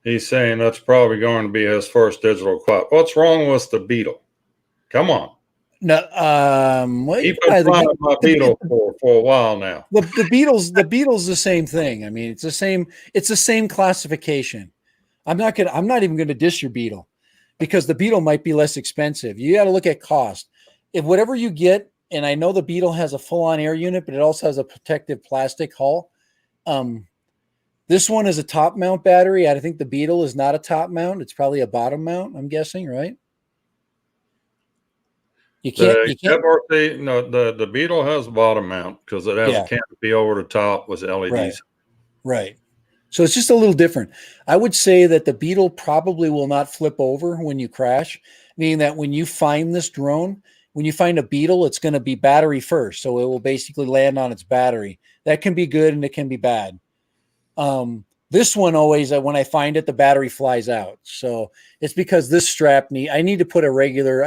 He's saying that's probably going to be his first digital quad. What's wrong with the Beetle? Come on. No, You've been flying my Beetle for a while now. The Beetle's the same thing. I mean, it's the same classification. I'm not even going to diss your Beetle, because the Beetle might be less expensive. You got to look at cost. If whatever you get, and I know the Beetle has a full-on air unit, but it also has a protective plastic hull. This one is a top mount battery. I think the Beetle is not a top mount. It's probably a bottom mount, I'm guessing, right? You can't. The Beetle has a bottom mount because it has a canopy over the top with LEDs. Right. So it's just a little different. I would say that the Beetle probably will not flip over when you crash, meaning that when you find this drone, when you find a Beetle, it's going to be battery first. So it will basically land on its battery. That can be good and it can be bad. This one always, when I find it, the battery flies out. So it's because this strap I need to put a regular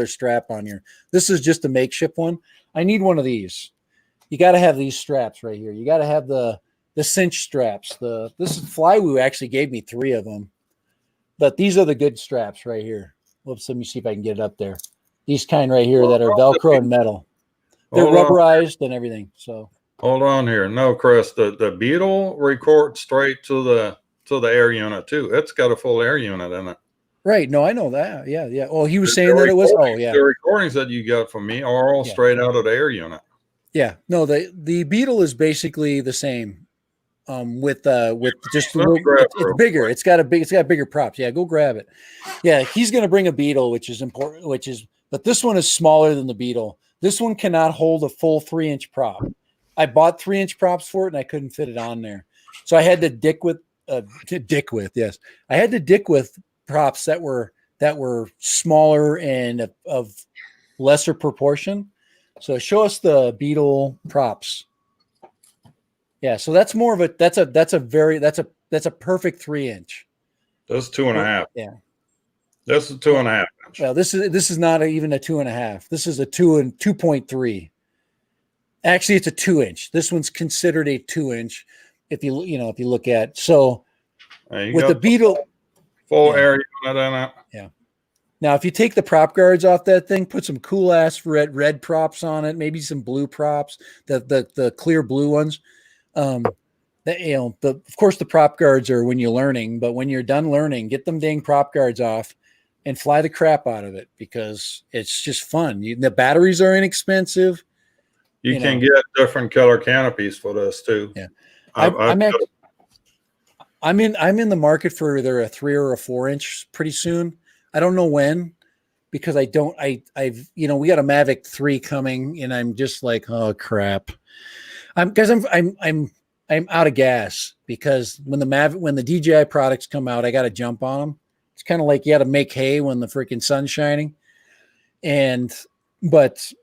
strap on here. This is just a makeshift one. I need one of these. You got to have these straps right here. You got to have the cinch straps. This is Flywoo actually gave me 3 of them, but these are the good straps right here. Whoops, let me see if I can get it up there. These kind right here that are Velcro and metal. They're rubberized and everything. So hold on here. No, Chris, the Beetle records straight to the air unit too. It's got a full air unit in it. Right. No, I know that. Yeah. Oh, he was saying that it was. Oh, yeah. The recordings that you got from me are all straight out of the air unit. Yeah. No, the Beetle is basically the same. With just a little, it's bigger. It's got bigger props. Yeah, go grab it. Yeah, he's gonna bring a Beetle, which is important. But this one is smaller than the Beetle. This one cannot hold a full 3-inch prop. I bought 3-inch props for it, and I couldn't fit it on there, so I had to dick with props that were smaller and of lesser proportion. So show us the Beetle props. Yeah, so that's more of that's a perfect 3-inch. That's 2.5. Yeah, that's a 2.5 inch. Well, this is not even a 2.5. This is a 2.3. Actually, it's a 2-inch. This one's considered a 2-inch. If you look at with the Beetle, full air unit in it. Yeah. Now, if you take the prop guards off that thing, put some cool ass red props on it, maybe some blue props, the clear blue ones. Of course the prop guards are when you're learning, but when you're done learning, get them dang prop guards off, and fly the crap out of it because it's just fun. The batteries are inexpensive. You can get different color canopies for this too. Yeah. I'm in the market for either a 3 or a 4-inch pretty soon. I don't know when, because we got a Mavic 3 coming, and I'm just like, oh crap. I'm out of gas, because when the DJI products come out, I got to jump on them. It's kind of like you got to make hay when the freaking sun's shining, but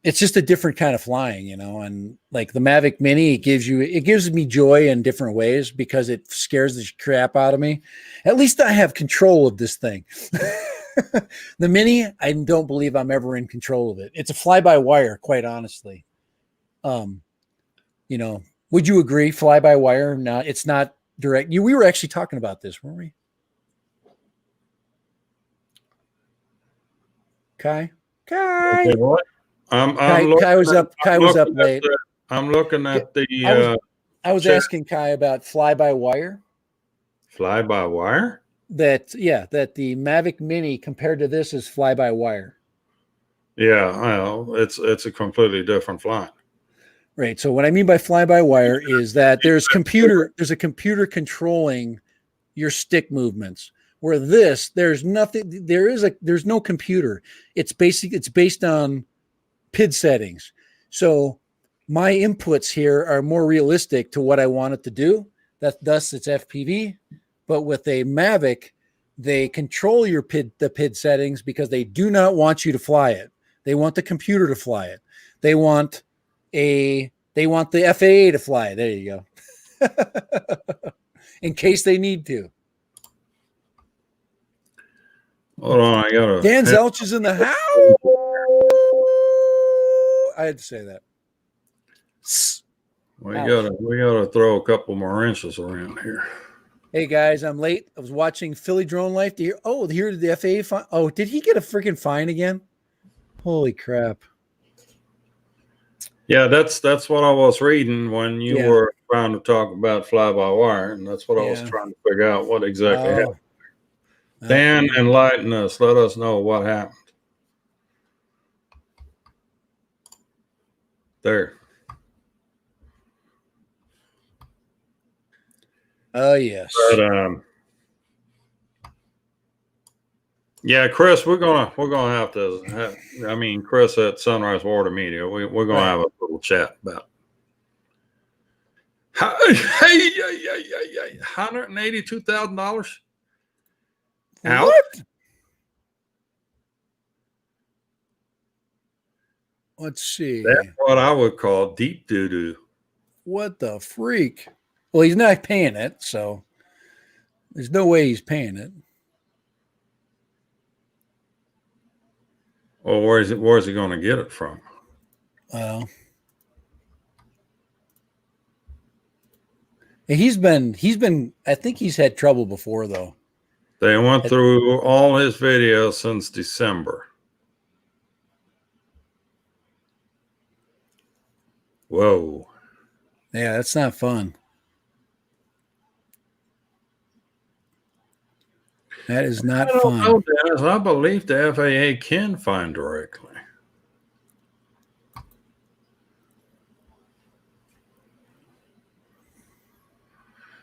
it's just a different kind of flying, and like the Mavic Mini, it gives me joy in different ways because it scares the crap out of me. At least I have control of this thing. The Mini, I don't believe I'm ever in control of it. It's a fly-by-wire, quite honestly. Would you agree? Fly-by-wire? No, it's not direct. We were actually talking about this, weren't we? Kai? Okay, what? Kai was up late. I'm looking at the. I was asking Kai about fly-by-wire. Fly-by-wire? That the Mavic Mini compared to this is fly-by-wire. Yeah, well, it's a completely different flying. Right. So what I mean by fly-by-wire is that there's a computer controlling your stick movements. Where there's nothing. There's no computer. It's based on PID settings. So my inputs here are more realistic to what I want it to do. Thus it's FPV. But with a Mavic, they control the PID settings because they do not want you to fly it. They want the computer to fly it. They want the FAA to fly it. There you go. In case they need to. Hold on, I gotta. Dan Zelch is in the house. I had to say that. We gotta throw a couple more inches around here. Hey guys, I'm late. I was watching Philly Drone Life. Here did the FAA fine? Oh, did he get a freaking fine again? Holy crap! Yeah, that's what I was reading when you were trying to talk about fly-by-wire, and that's what I was trying to figure out what exactly happened. Dan, enlighten us. Let us know what happened. There. Oh yes. But, yeah, Chris, we're gonna have to. Chris at Sunrise Water Media. We're gonna have a little chat about. Hey, $182,000. Out. What? Let's see. That's what I would call deep doo-doo. What the freak? Well, he's not paying it, so there's no way he's paying it. Well, where's he going to get it from? Well, he's been. I think he's had trouble before, though. They went through all his videos since December. Whoa. Yeah, that's not fun. That is not fun. Know, Dennis, I believe the FAA can fine directly.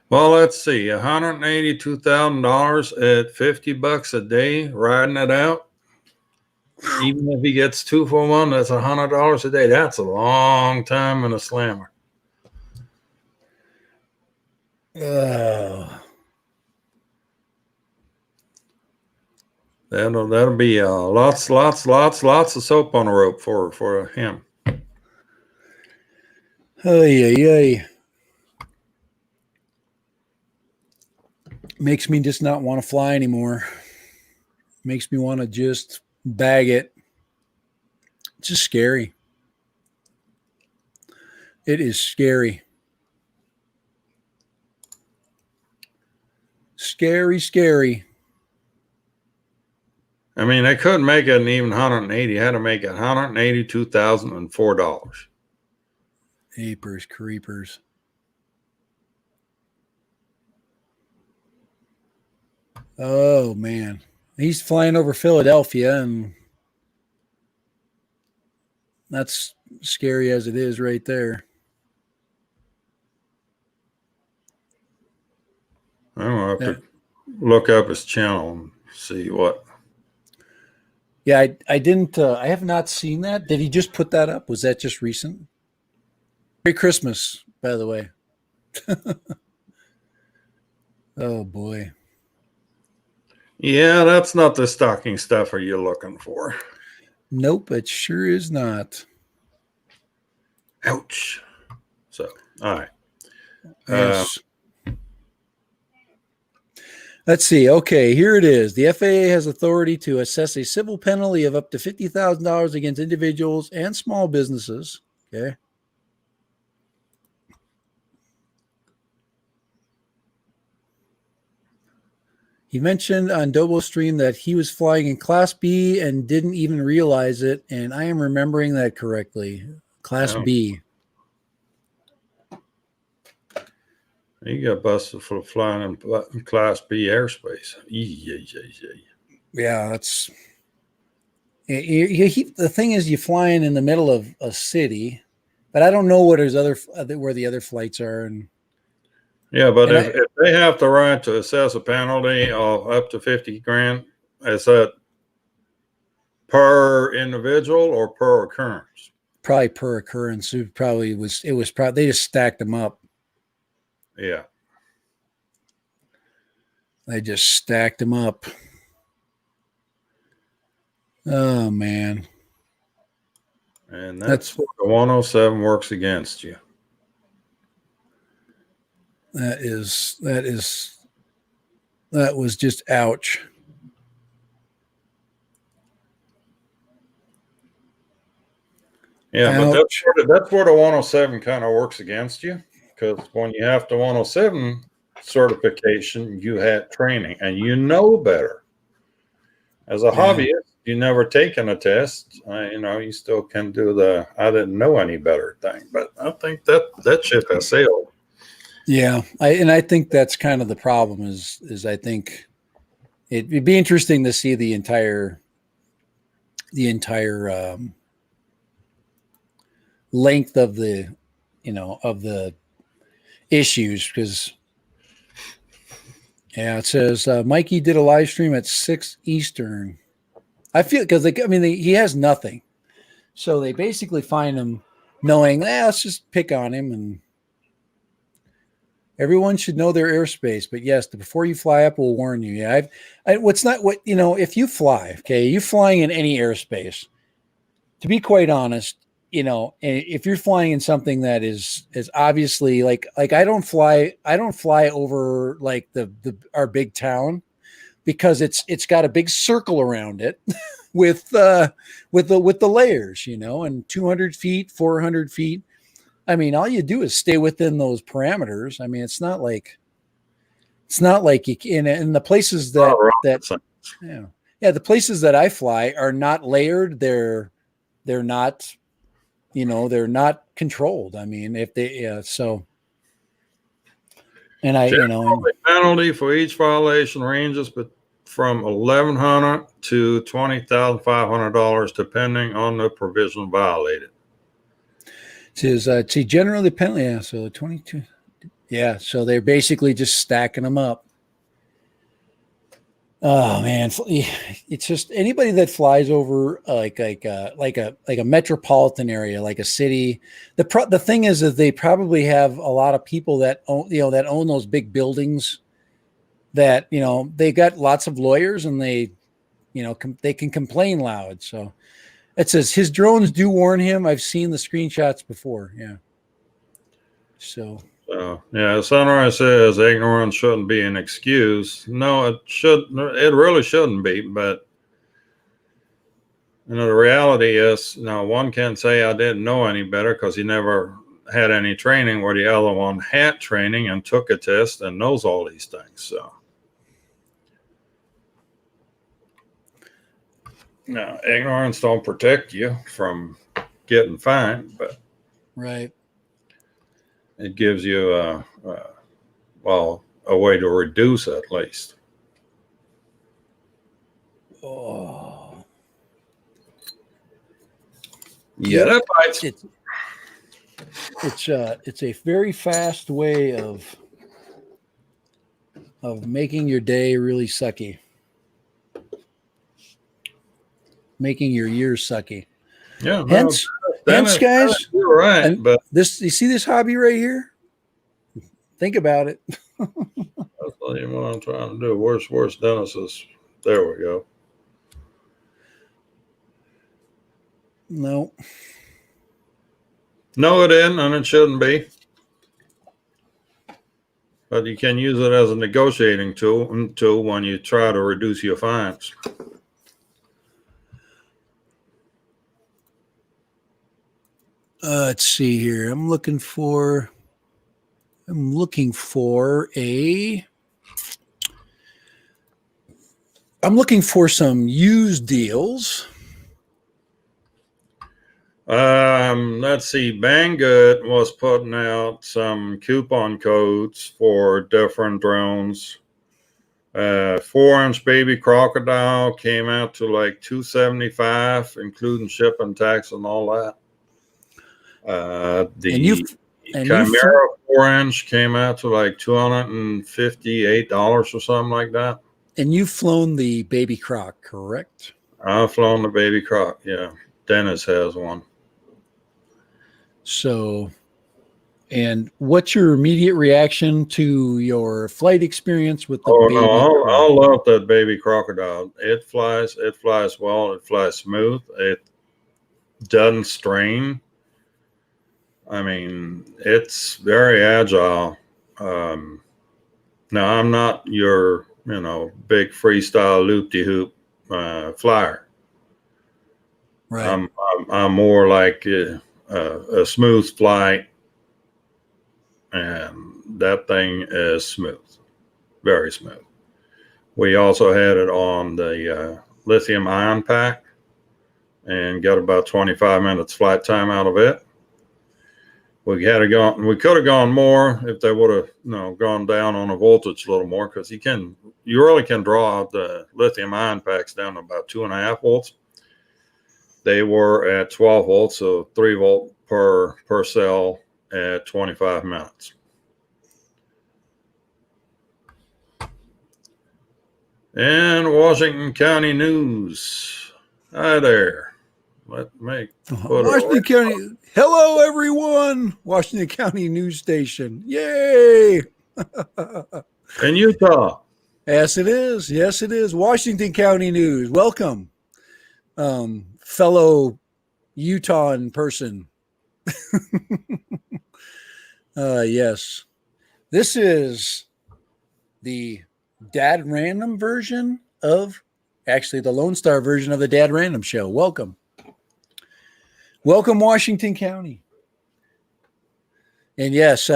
Well, let's see, $182,000 at $50 a day, riding it out. Even if he gets 2 for 1, that's $100 a day. That's a long time in a slammer. That'll be lots of soap on the rope for him. Hey. Makes me just not want to fly anymore. Makes me want to just bag it. It's just scary. It is scary. Scary. I mean, they couldn't make it an even 180. Had to make it $182,004. Apers, creepers. Oh man. He's flying over Philadelphia, and that's scary as it is right there. I'll have to look up his channel and see what. Yeah, I didn't. I have not seen that. Did he just put that up? Was that just recent? Merry Christmas, by the way. Oh boy. Yeah, that's not the stocking stuffer you're looking for. Nope, it sure is not. Ouch. So, all right. Yes. Let's see. Okay, here it is. The FAA has authority to assess a civil penalty of up to $50,000 against individuals and small businesses. Okay. He mentioned on Dobo Stream that he was flying in Class B and didn't even realize it. And I am remembering that correctly. Class B. He got busted for flying in Class B airspace. Yeah, that's. The thing is, you're flying in the middle of a city, but I don't know what his where the other flights are. And yeah, but if they have the right to assess a penalty of up to 50 grand, is that per individual or per occurrence? Probably per occurrence. It was probably they just stacked them up. Yeah. They just stacked them up. Oh man. And that's what the 107 works against you. That was just ouch. Yeah, ouch. But that's where the 107 kind of works against you, because when you have the 107 certification, you had training and you know better. As a hobbyist, you never taken a test. You still can do the I didn't know any better thing. But I think that ship has sailed. Yeah, I think that's kind of the problem is I think it'd be interesting to see the entire length of the of the issues, because it says Mikey did a live stream at 6 Eastern. I feel because he has nothing, so they basically find him knowing let's just pick on him, and everyone should know their airspace. But yes, before you fly up, we'll warn you. Yeah, if you fly, okay, you're flying in any airspace. To be quite honest, if you're flying in something that is obviously like I don't fly over like our big town, because it's got a big circle around it with the layers, and 200 feet, 400 feet. I mean, all you do is stay within those parameters. I mean, it's not like you can, in the places the places that I fly are not layered. They're not, they're not controlled. I mean, if they, so. And the penalty for each violation ranges from $1,100 to $20,500, depending on the provision violated. It says, generally penalty. Yeah, so 22. Yeah, so they're basically just stacking them up. Oh man, it's just anybody that flies over like a metropolitan area, like a city. The thing is that they probably have a lot of people that own those big buildings. That they got lots of lawyers, and they can complain loud. So it says his drones do warn him. I've seen the screenshots before. Yeah. So. Sunrise says ignorance shouldn't be an excuse. No, it really shouldn't be. But the reality is, one can say I didn't know any better because he never had any training, where the other one had training and took a test and knows all these things. So, ignorance don't protect you from getting fined, but right. It gives you a way to reduce it, at least. Oh, Yeah, that bites. It's a very fast way of making your day really sucky, making your years sucky. Yeah, no, Hence, guys, you're right. and But this, you see this hobby right here? Think about it. I'll tell you what I'm trying to do. Where's Dennis's? There we go. No, No, it isn't, and it shouldn't be. But you can use it as a negotiating tool when you try to reduce your fines. let's see here. I'm looking for some used deals. Let's see. Banggood was putting out some coupon codes for different drones. 4-inch baby crocodile came out to like $275, including shipping tax and all that. The Chimera 4-inch came out to like $258 or something like that. And you've flown the baby croc, correct? I've flown the baby croc. Yeah, Dennis has one. So, and what's your immediate reaction to your flight experience with the baby? No, I love that baby crocodile. It flies well. It flies smooth. It doesn't strain. I mean, it's very agile. Now, I'm not your, big freestyle loop-de-hoop flyer. Right. I'm more like a smooth flight, and that thing is smooth, very smooth. We also had it on the lithium ion pack and got about 25 minutes flight time out of it. We could have gone more if they would have, gone down on the voltage a little more, because you really can draw the lithium ion packs down to about 2.5 volts. They were at 12 volts, so 3 volt per cell at 25 minutes. And Washington County News. Hi there. Washington County. Hello, everyone. Washington County News Station. Yay. In Utah. Yes, it is. Yes, it is. Washington County News. Welcome, fellow Utah in person. Yes. This is the Dad Random version of, actually, the Lone Star version of the Dad Random Show. Welcome. Welcome, Washington County. And yes,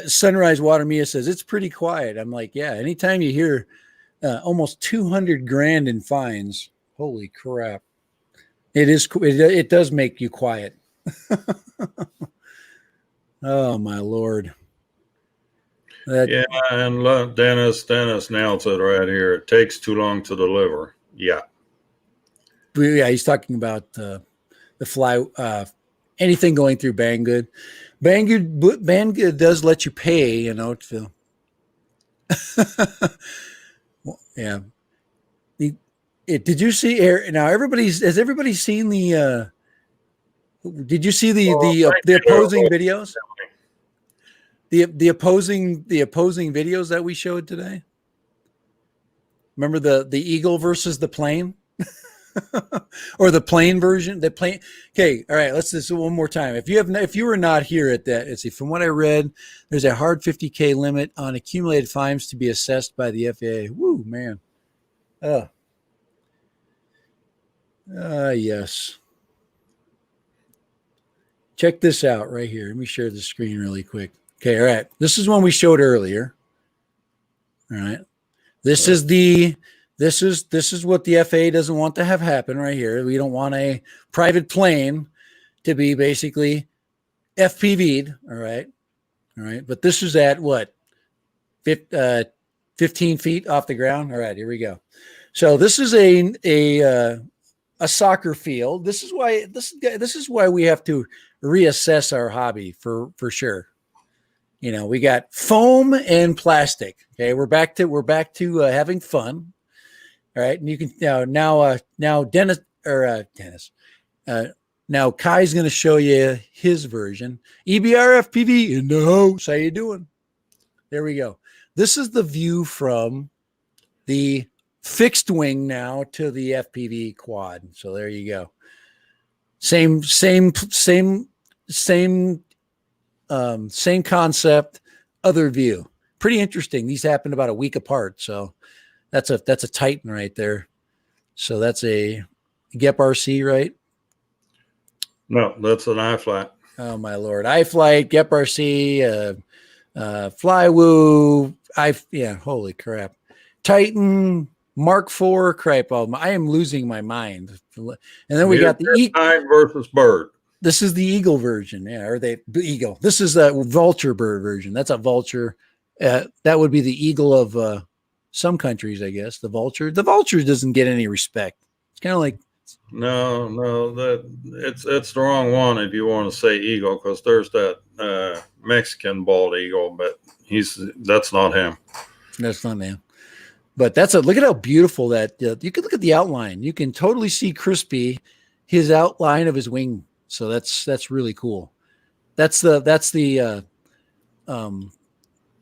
Sunrise Water Mia says it's pretty quiet. I'm like, yeah, anytime you hear almost 200 grand in fines, holy crap. It does make you quiet. Oh, my Lord. And Dennis nails it right here. It takes too long to deliver. Yeah. Yeah, he's talking about the fly, anything going through Banggood. Banggood does let you pay, to yeah. Did you see now has everybody seen the did you see the opposing videos? The opposing videos that we showed today? Remember the eagle versus the plane? Or the plane version, the plane. Okay, all right. Let's do this one more time. If you were not here at that, let's see. From what I read, there's a hard 50K limit on accumulated fines to be assessed by the FAA. Woo, man. Yes. Check this out right here. Let me share the screen really quick. Okay, all right. This is one we showed earlier. All right. This is what the FAA doesn't want to have happen right here. We don't want a private plane to be basically FPV'd. All right. But this is at what? 15 feet off the ground. All right, here we go. So this is a soccer field. This is why we have to reassess our hobby for sure. You know, we got foam and plastic. Okay, we're back to having fun. All right, and you can now Dennis. Now Kai's going to show you his version. EBR FPV in the house. How you doing? There we go. This is the view from the fixed wing now to the FPV quad. So there you go. Same concept, other view. Pretty interesting. These happened about a week apart. So that's a Titan right there. So that's a Gep RC, right? No, that's an iFlight. Oh my Lord. iFlight, Gep RC, Flywoo, holy crap. Titan, Mark IV, crap. I am losing my mind. And then we got the Eagle versus bird. This is the Eagle version. Yeah, or the Eagle. This is a Vulture bird version. That's a Vulture. That would be the Eagle of some countries, I guess. The Vulture. The Vulture doesn't get any respect. It's kind of like no, it's the wrong one if you want to say Eagle, because there's that Mexican bald eagle, but that's not him. That's not him. But look at how beautiful that you can look at the outline. You can totally see Crispy, his outline of his wing. So that's really cool. That's the the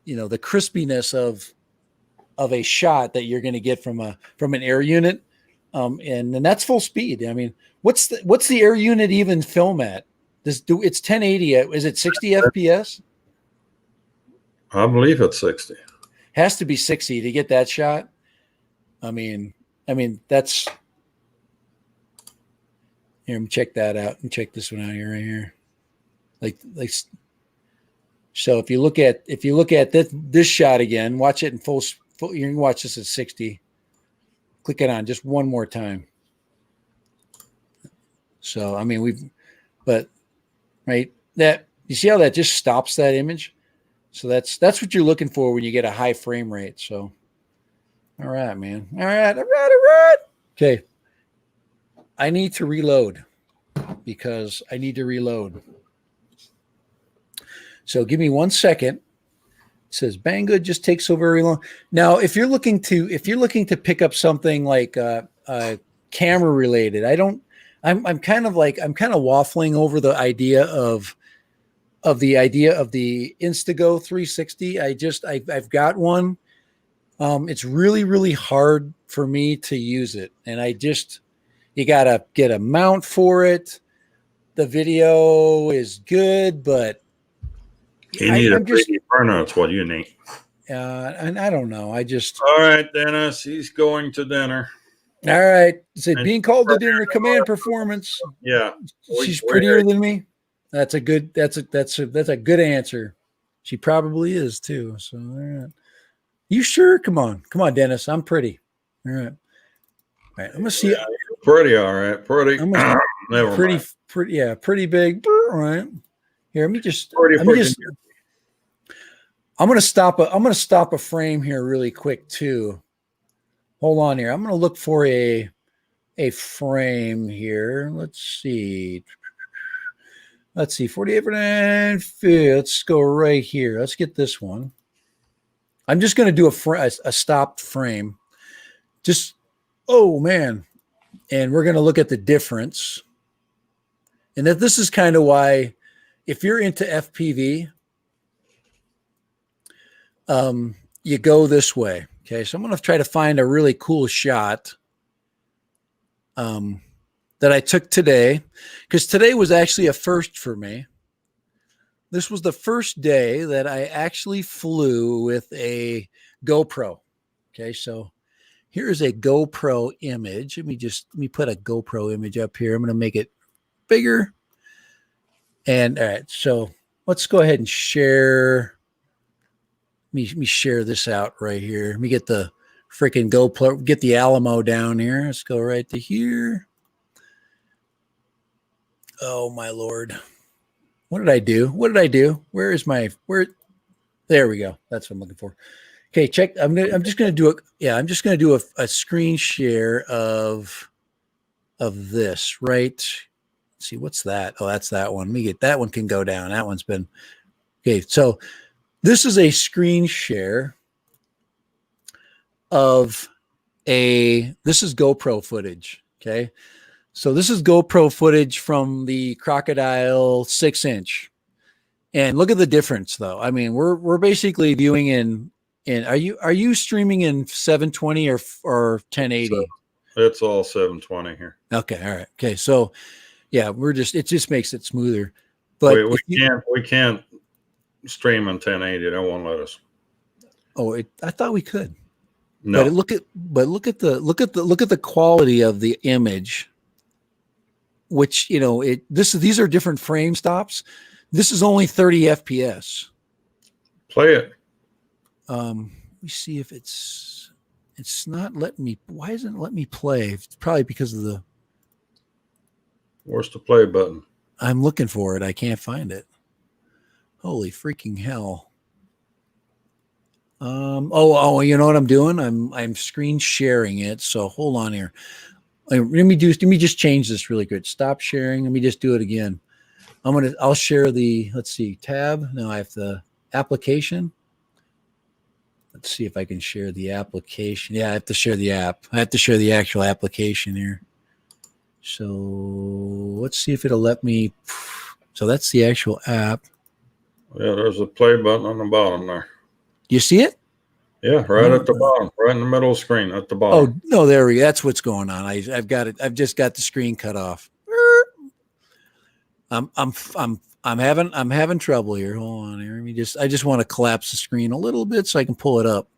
crispiness of a shot that you're going to get from an air unit. And that's full speed. I mean, what's the air unit even film at? It's 1080. Is it 60 FPS? I believe it's 60. Has to be 60 to get that shot. I mean that's here. Check that out and check this one out here, right here. Like so, if you look at this shot again, watch it in full. You can watch this at 60. Click it on just one more time. So I mean right, that you see how that just stops that image. So that's what you're looking for when you get a high frame rate. So, all right, man. All right. Okay. I need to reload because I need to reload. So give me 1 second. It says Banggood just takes so very long. Now, if you're looking to pick up something like camera related, I'm kind of waffling over the idea of the Instago 360. I've got one. It's really, really hard for me to use it. And you got to get a mount for it. The video is good, but you need a 3D printer. That's what you need. And I don't know. All right, Dennis, he's going to dinner. All right. So being called to dinner, command performance. Yeah. She's prettier than me. That's a good good answer. She probably is too. So, all right. You sure? Come on, Dennis. I'm pretty. All right. All right. I'm gonna see. Yeah, pretty. All right. Pretty. Never pretty. mind. Pretty. Yeah. Pretty big. All right. Here. I'm gonna stop a frame here really quick too. Hold on here. I'm gonna look for a frame here. Let's see. 48 for 9. Let's go right here. Let's get this one. I'm just going to do a stopped frame. Oh man. And we're going to look at the difference. And that this is kind of why, if you're into FPV, you go this way. Okay. So I'm going to try to find a really cool shot. That I took today, because today was actually a first for me. This was the first day that I actually flew with a GoPro. Okay, so here's a GoPro image. Let me put a GoPro image up here. I'm going to make it bigger. And all right, so let's go ahead and share. Let me share this out right here. Let me get the freaking GoPro, get the Alamo down here. Let's go right to here. Oh my Lord. What did I do? Where? There we go. That's what I'm looking for. Okay, check. I'm just gonna do a yeah. I'm just gonna do a screen share of this. Right. Let's see, what's that? Oh, that's that one. Let me get that one. Can go down. That one's been okay. So this is a screen share of this is GoPro footage. Okay. So this is GoPro footage from the Crocodile 6-inch. And look at the difference though. I mean, we're basically viewing in are you streaming in 720 or 1080? So it's all 720 here. Okay, all right. Okay, so yeah, it just makes it smoother. But we can't stream in 1080. They won't let us. Oh, I thought we could. No. But look at the quality of the image, which these are different frame stops. This is only 30 FPS. Play it. Let me see if it's not letting me. Why isn't it letting me play? It's probably because of the. Where's the play button? I'm looking for it. I can't find it. Holy freaking hell. You know what I'm doing? I'm screen sharing it. So hold on here. Let me just change this really good. Stop sharing. Let me just do it again. I'll share let's see, tab. Now I have the application. Let's see if I can share the application. Yeah, I have to share the app. I have to share the actual application here. So let's see if it'll let me. So that's the actual app. Yeah, there's a play button on the bottom there. You see it? Yeah, right at the bottom, right in the middle of the screen at the bottom. Oh no, there we go. That's what's going on. I've got it. I've just got the screen cut off. I'm having trouble here. Hold on here. I just want to collapse the screen a little bit so I can pull it up.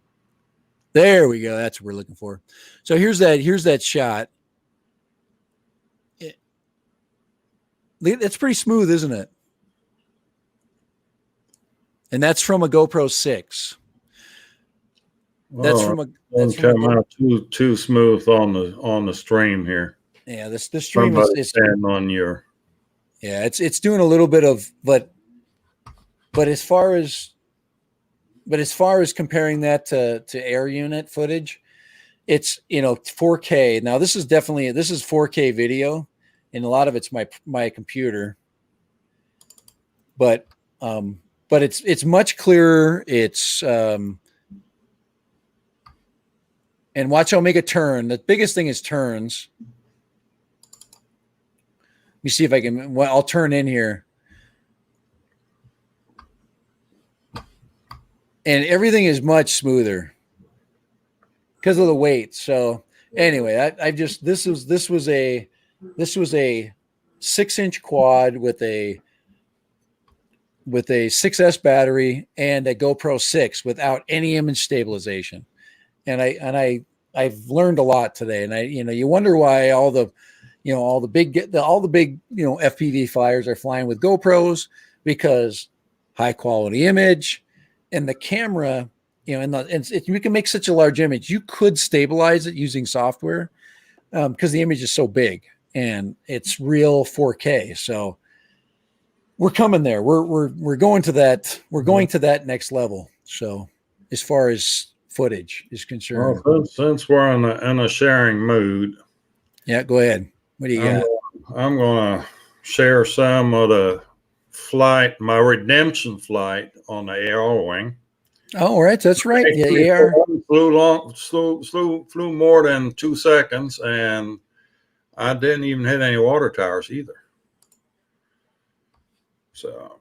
There we go. That's what we're looking for. So here's that shot. It's pretty smooth, isn't it? And that's from a GoPro 6. That's from a. That's come out too smooth on the stream here. Yeah, the stream is on your. Yeah, it's doing a little bit of, but as far as comparing that to air unit footage, it's 4K. Now this is 4K video, and a lot of it's my computer, but it's much clearer. It's and watch, I'll make a turn. The biggest thing is turns. Let me see if I can. Well, I'll turn in here. And everything is much smoother because of the weight. So anyway, this was a 6-inch quad with a 6S battery and a GoPro 6 without any image stabilization. And I've learned a lot today. And you wonder why all the big FPV flyers are flying with GoPros, because high quality image, and the camera, you can make such a large image. You could stabilize it using software because the image is so big and it's real 4K. So we're coming there. We're going to that. We're going to that next level. So as far as footage is concerned, well, since we're in a sharing mood, yeah, go ahead. What do you got? I'm going to share some of the my redemption flight on the AR wing. Oh, right, that's right. Yeah, AR flew more than 2 seconds, and I didn't even hit any water towers either. So,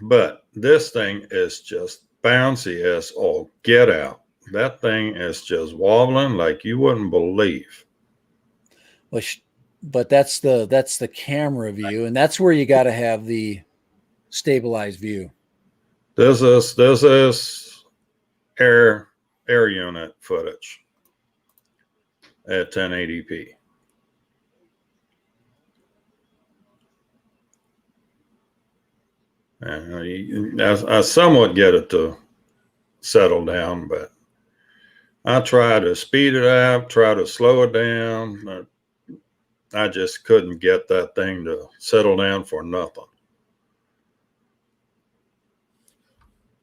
but this thing is just bouncy as all get out. That thing is just wobbling like you wouldn't believe. Well, but that's the camera view, and that's where you got to have the stabilized view. This is air unit footage at 1080p. And I somewhat get it to settle down, but I try to speed it up, try to slow it down. But I just couldn't get that thing to settle down for nothing.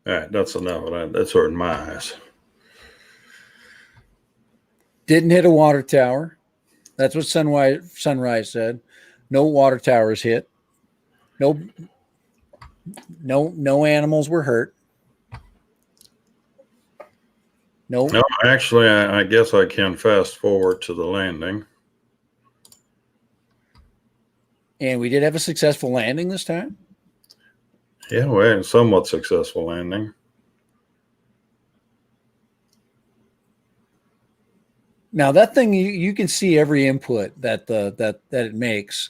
All right, that's enough of that. That's hurting my eyes. Didn't hit a water tower. That's what Sunrise said. No water towers hit. No animals were hurt. No. Actually, I guess I can fast forward to the landing. And we did have a successful landing this time. Yeah, we had a somewhat successful landing. Now that thing, you can see every input that it makes,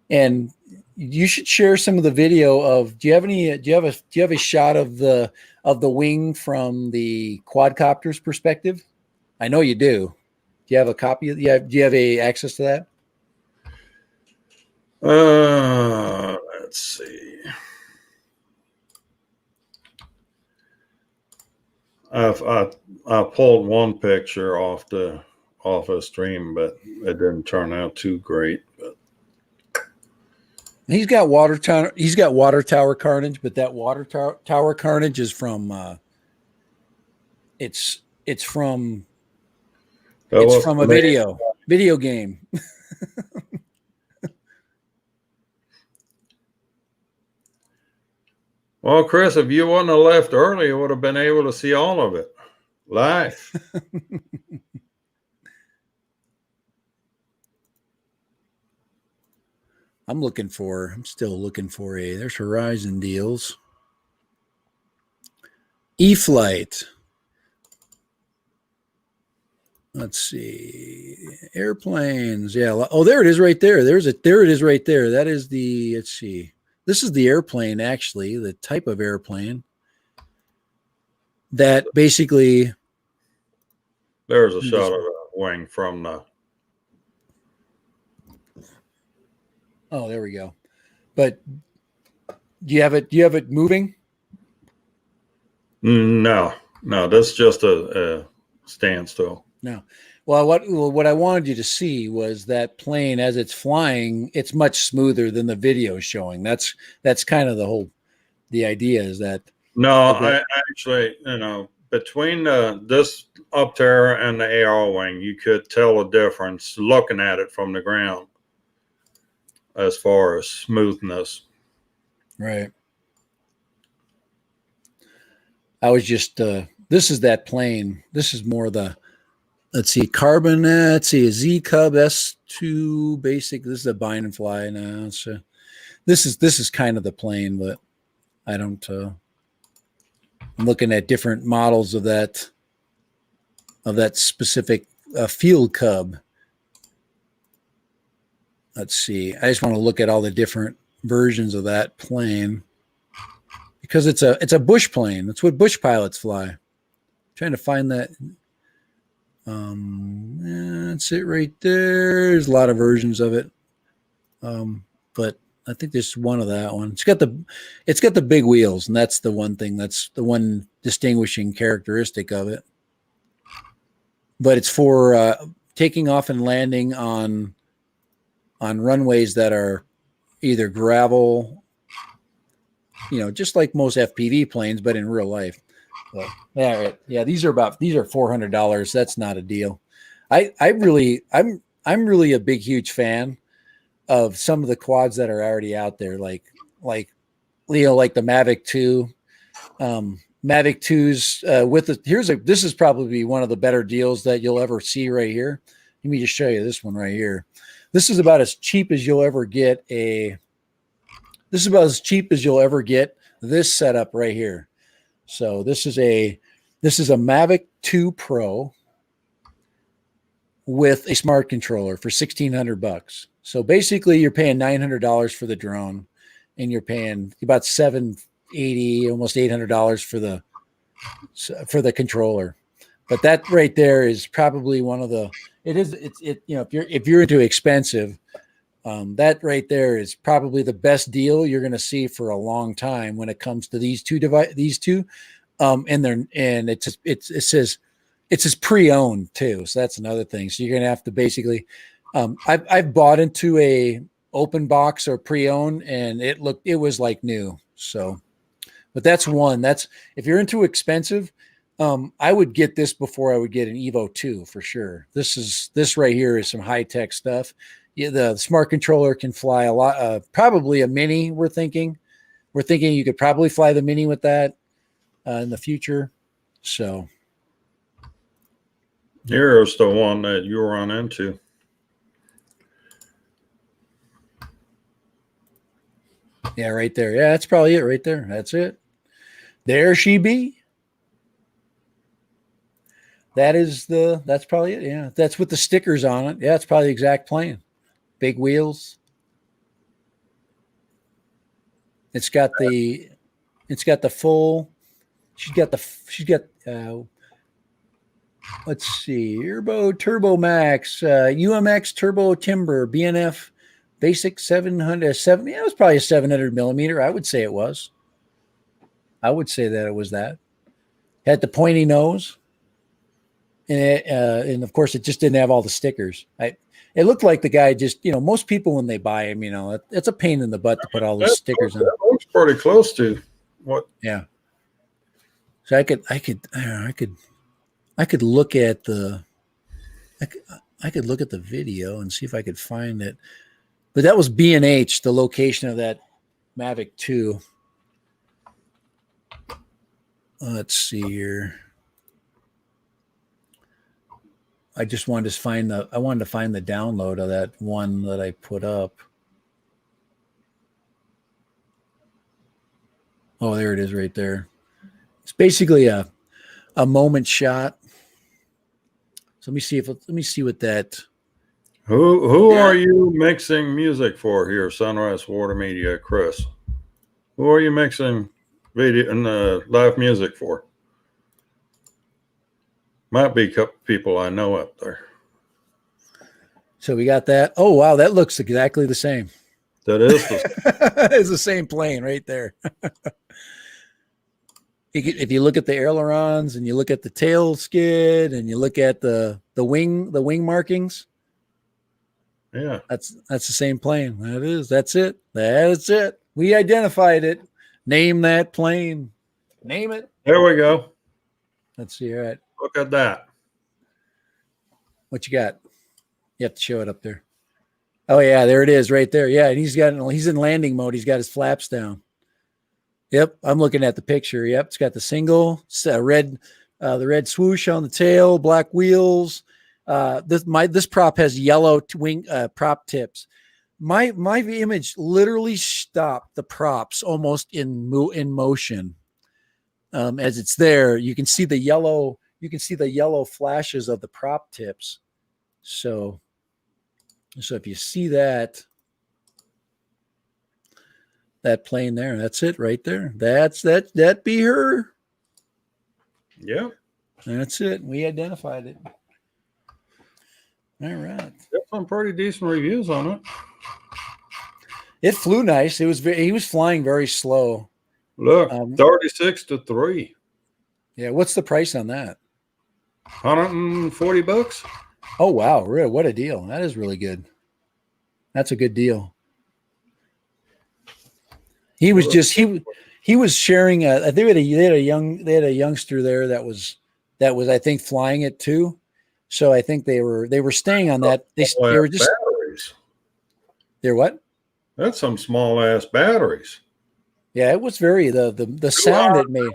and you should share some of the video of. Do you have a shot of the wing from the quadcopter's perspective? I know you do. Do you have a copy? Do you have a access to that? Let's see. I pulled one picture off a stream, but it didn't turn out too great. But he's got water tower carnage, but that water tower carnage is from it's from a video game. Well, Chris, if you wouldn't have left early, you would have been able to see all of it live. I'm still looking for there's Horizon deals. E-Flight. Let's see. Airplanes. Yeah. Oh, there it is right there. There it is right there. That is let's see. This is the airplane, actually, the type of airplane that basically. There's a shot of a wing from the. Oh, there we go. But do you have it moving? No. That's just a standstill. No. Well, what I wanted you to see was that plane as it's flying, it's much smoother than the video showing. That's kind of the idea is that. No, I actually, between this up there and the AR wing, you could tell a difference looking at it from the ground as far as smoothness. Right. I was just, this is that plane. This is more let's see, Carbon, let's see, a Z Cub S2 basic. This is a bind and fly now. So this is kind of the plane, but I don't, I'm looking at different models of that specific Field Cub. Let's see. I just want to look at all the different versions of that plane because it's a bush plane. That's what bush pilots fly. I'm trying to find that. That's it right there. There's a lot of versions of it. But I think there's one of that one. It's got the big wheels, and that's the one thing. That's the one distinguishing characteristic of it. But it's for taking off and landing on runways that are either gravel, just like most FPV planes, but in real life. But, yeah, these are $400. That's not a deal. I'm really a big, huge fan of some of the quads that are already out there, like the Mavic 2. Mavic 2s this is probably one of the better deals that you'll ever see right here. Let me just show you this one right here. This is about as cheap as you'll ever get this setup right here. So this is a Mavic 2 Pro with a smart controller for $1,600. So basically you're paying $900 for the drone and you're paying about $780, almost $800 for the controller. But that right there is probably one of the, if you're into expensive, that right there is probably the best deal you're going to see for a long time when it comes to these two. And it says pre-owned too. So that's another thing. So you're going to have to basically, I've bought into a open box or pre-owned and it was like new. So, But that's one. That's if you're into expensive, I would get this before I would get an Evo 2 for sure. This right here is some high tech stuff. Yeah, the smart controller can fly a lot. Probably a mini. We're thinking you could probably fly the mini with that in the future. So here's the one that you run into. Yeah, right there. Yeah, that's probably it right there. That's it. There she be. That's probably it. Yeah. That's with the stickers on it. Yeah, it's probably the exact plane. Big wheels. It's got the full, she's got let's see, Turbo Max, UMX Turbo Timber, BNF Basic 700, yeah, it was probably a 700 millimeter. I would say it was. I would say that it was that. Had the pointy nose. And of course, it just didn't have all the stickers. It looked like the guy just, most people when they buy them, it's a pain in the butt to put all those stickers on. That looks pretty close to what. Yeah. So I could look at I could look at the video and see if I could find it. But that was B&H, the location of that Mavic 2. Let's see here. I just wanted to find the download of that one that I put up. Oh, there it is right there. It's basically a moment shot. So let me see what that. Who are you mixing music for here, Sunrise Water Media, Chris? Who are you mixing video and live music for? Might be a couple people I know up there. So we got that. Oh wow, that looks exactly the same. That is it's the same plane right there. If you look at the ailerons and you look at the tail skid and you look at the wing markings, yeah, that's the same plane. That is. That's it. That's it. We identified it. Name that plane. Name it. There we go. Let's see. All right. Look at that. What you got? You have to show it up there. Oh yeah, there it is, right there. Yeah, and he's in landing mode. He's got his flaps down. Yep, I'm looking at the picture. Yep, it's got the single red, the red swoosh on the tail, black wheels. This prop has yellow wing prop tips. My image literally stopped the props almost in motion. As it's there, you can see the yellow. You can see the yellow flashes of the prop tips. So if you see that plane there, that's it right there. That be her. Yeah. That's it. We identified it. All right. Got some pretty decent reviews on it. It flew nice. He was flying very slow. Look, 36 to 3. Yeah. What's the price on that? $140. Oh wow! Really? What a deal! That is really good. That's a good deal. He was just he was sharing. They had a youngster there that was I think flying it too. So I think they were staying on that. They were just batteries. They're what? That's some small ass batteries. Yeah, it was very the sound it made.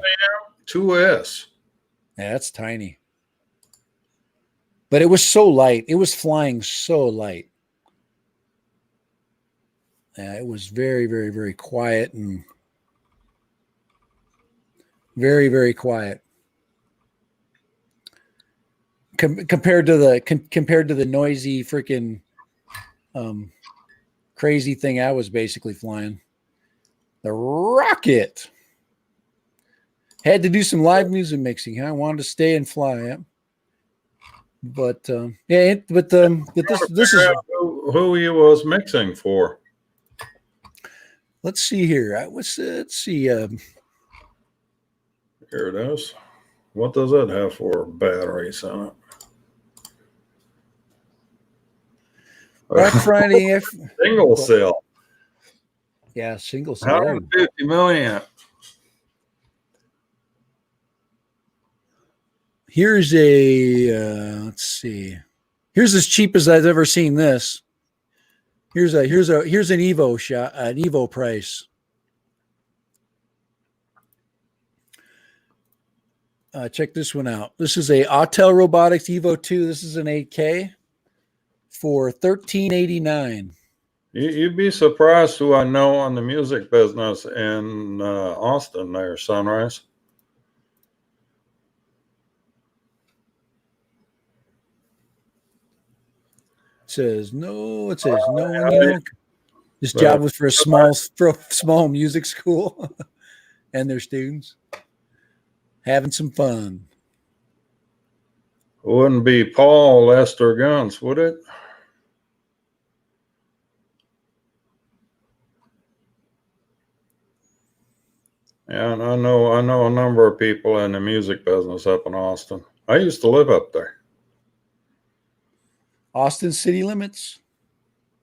2S. Yeah, that's tiny. But it was so light. It was flying so light. Yeah, it was very, very, very quiet and very, very quiet. Compared to the noisy freaking crazy thing I was basically flying. The Rocket. Had to do some live music mixing. Huh? I wanted to stay and fly. Yeah. But this is who he was mixing for. Let's see here. Let's see. Here it is. What does it have for batteries on it? Black Friday. Single cell. Yeah, single cell. 150 milliamp. Here's a let's see. Here's as cheap as I've ever seen this. Here's an Evo shot, an Evo price. Check this one out. This is a Autel Robotics Evo 2. This is an 8K for $13.89. You'd be surprised who I know on the music business in Austin there, Sunrise. It says no one. You know, this job was for a small music school and their students having some fun. It wouldn't be Paul Lester Guns, would it? Yeah, and I know a number of people in the music business up in Austin. I used to live up there. Austin city limits.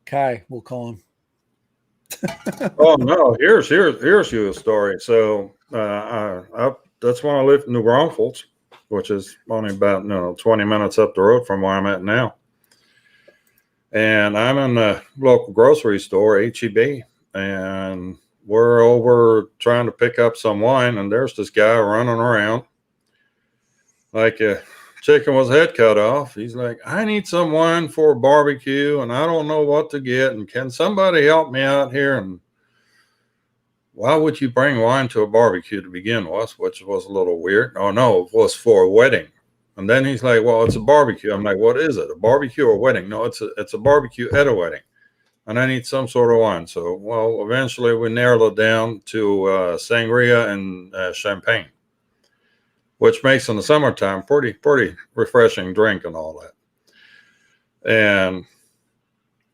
Kai, we'll call him. Oh no! Here's you a story. So that's when I lived in New Braunfels, which is only about 20 minutes up the road from where I'm at now. And I'm in the local grocery store, HEB, and we're over trying to pick up some wine, and there's this guy running around like a chicken was head cut off. He's like, I need some wine for a barbecue, and I don't know what to get. And can somebody help me out here? And why would you bring wine to a barbecue to begin with? Which was a little weird. Oh, no, it was for a wedding. And then he's like, well, it's a barbecue. I'm like, what is it? A barbecue or a wedding? No, it's a barbecue at a wedding. And I need some sort of wine. So, well, eventually we narrowed it down to sangria and champagne, which makes in the summertime pretty refreshing drink and all that. And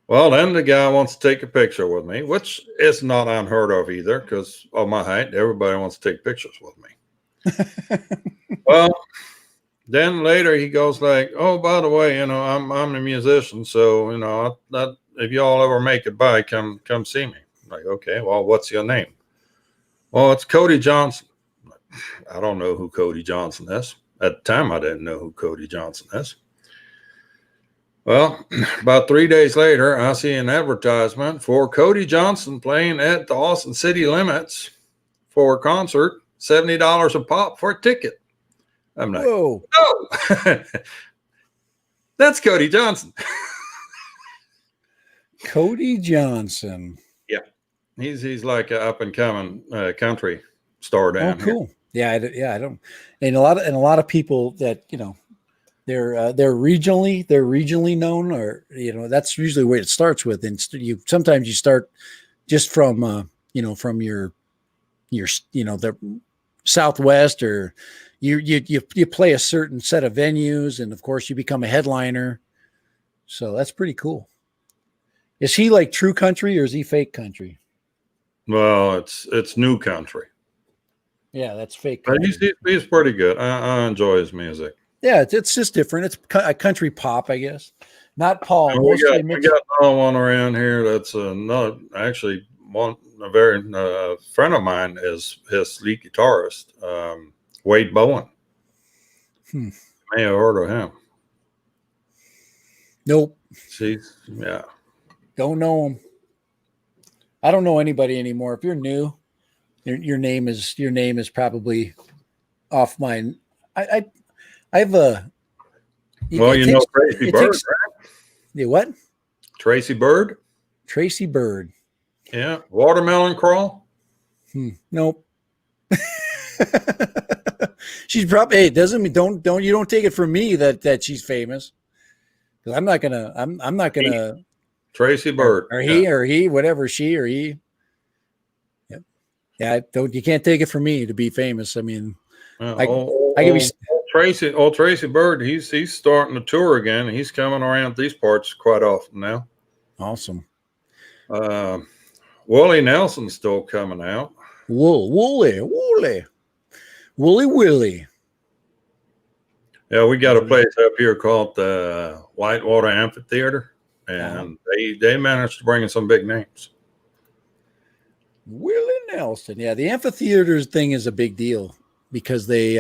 well, then the guy wants to take a picture with me, which is not unheard of either, because of my height, everybody wants to take pictures with me. Well, then later he goes like, oh, by the way, I'm a musician, so if y'all ever make it by, come see me. I'm like, okay, well, what's your name? Well, it's Cody Johnson. I don't know who Cody Johnson is. At the time, I didn't know who Cody Johnson is. Well, about 3 days later, I see an advertisement for Cody Johnson playing at the Austin City Limits for a concert, $70 a pop for a ticket. I'm like, whoa, no, that's Cody Johnson. Cody Johnson. Yeah, he's like an up and coming country star down here. Cool. Yeah, I don't. And a lot of people that they're regionally known, or that's usually where it starts with. And sometimes you start just from from your the Southwest, or you play a certain set of venues, and of course you become a headliner. So that's pretty cool. Is he like true country or is he fake country? Well, it's new country. Yeah, that's fake. He's pretty good. I enjoy his music. Yeah, it's just different. It's a country pop, I guess. Not Paul. We got another one around here that's a very friend of mine is his lead guitarist, Wade Bowen. You may have heard of him. Nope. Yeah. Don't know him. I don't know anybody anymore. If you're new, your name is probably off mine. I have a. Well, Tracy Bird, right? Yeah, what? Tracy Bird. Tracy Bird. Yeah. Watermelon Crawl. Nope. She's probably. Hey, doesn't mean don't you don't take it from me that she's famous. Because I'm not gonna. Tracy Bird. Or he, whatever, she or he. Yep. Yeah, you can't take it from me to be famous. I mean, I can be. Tracy Bird, he's starting to tour again. He's coming around these parts quite often now. Awesome. Willie Nelson's still coming out. Wooly. Yeah, we got a place up here called the Whitewater Amphitheater, and they managed to bring in some big names. Willie Nelson. Yeah, the amphitheater thing is a big deal because they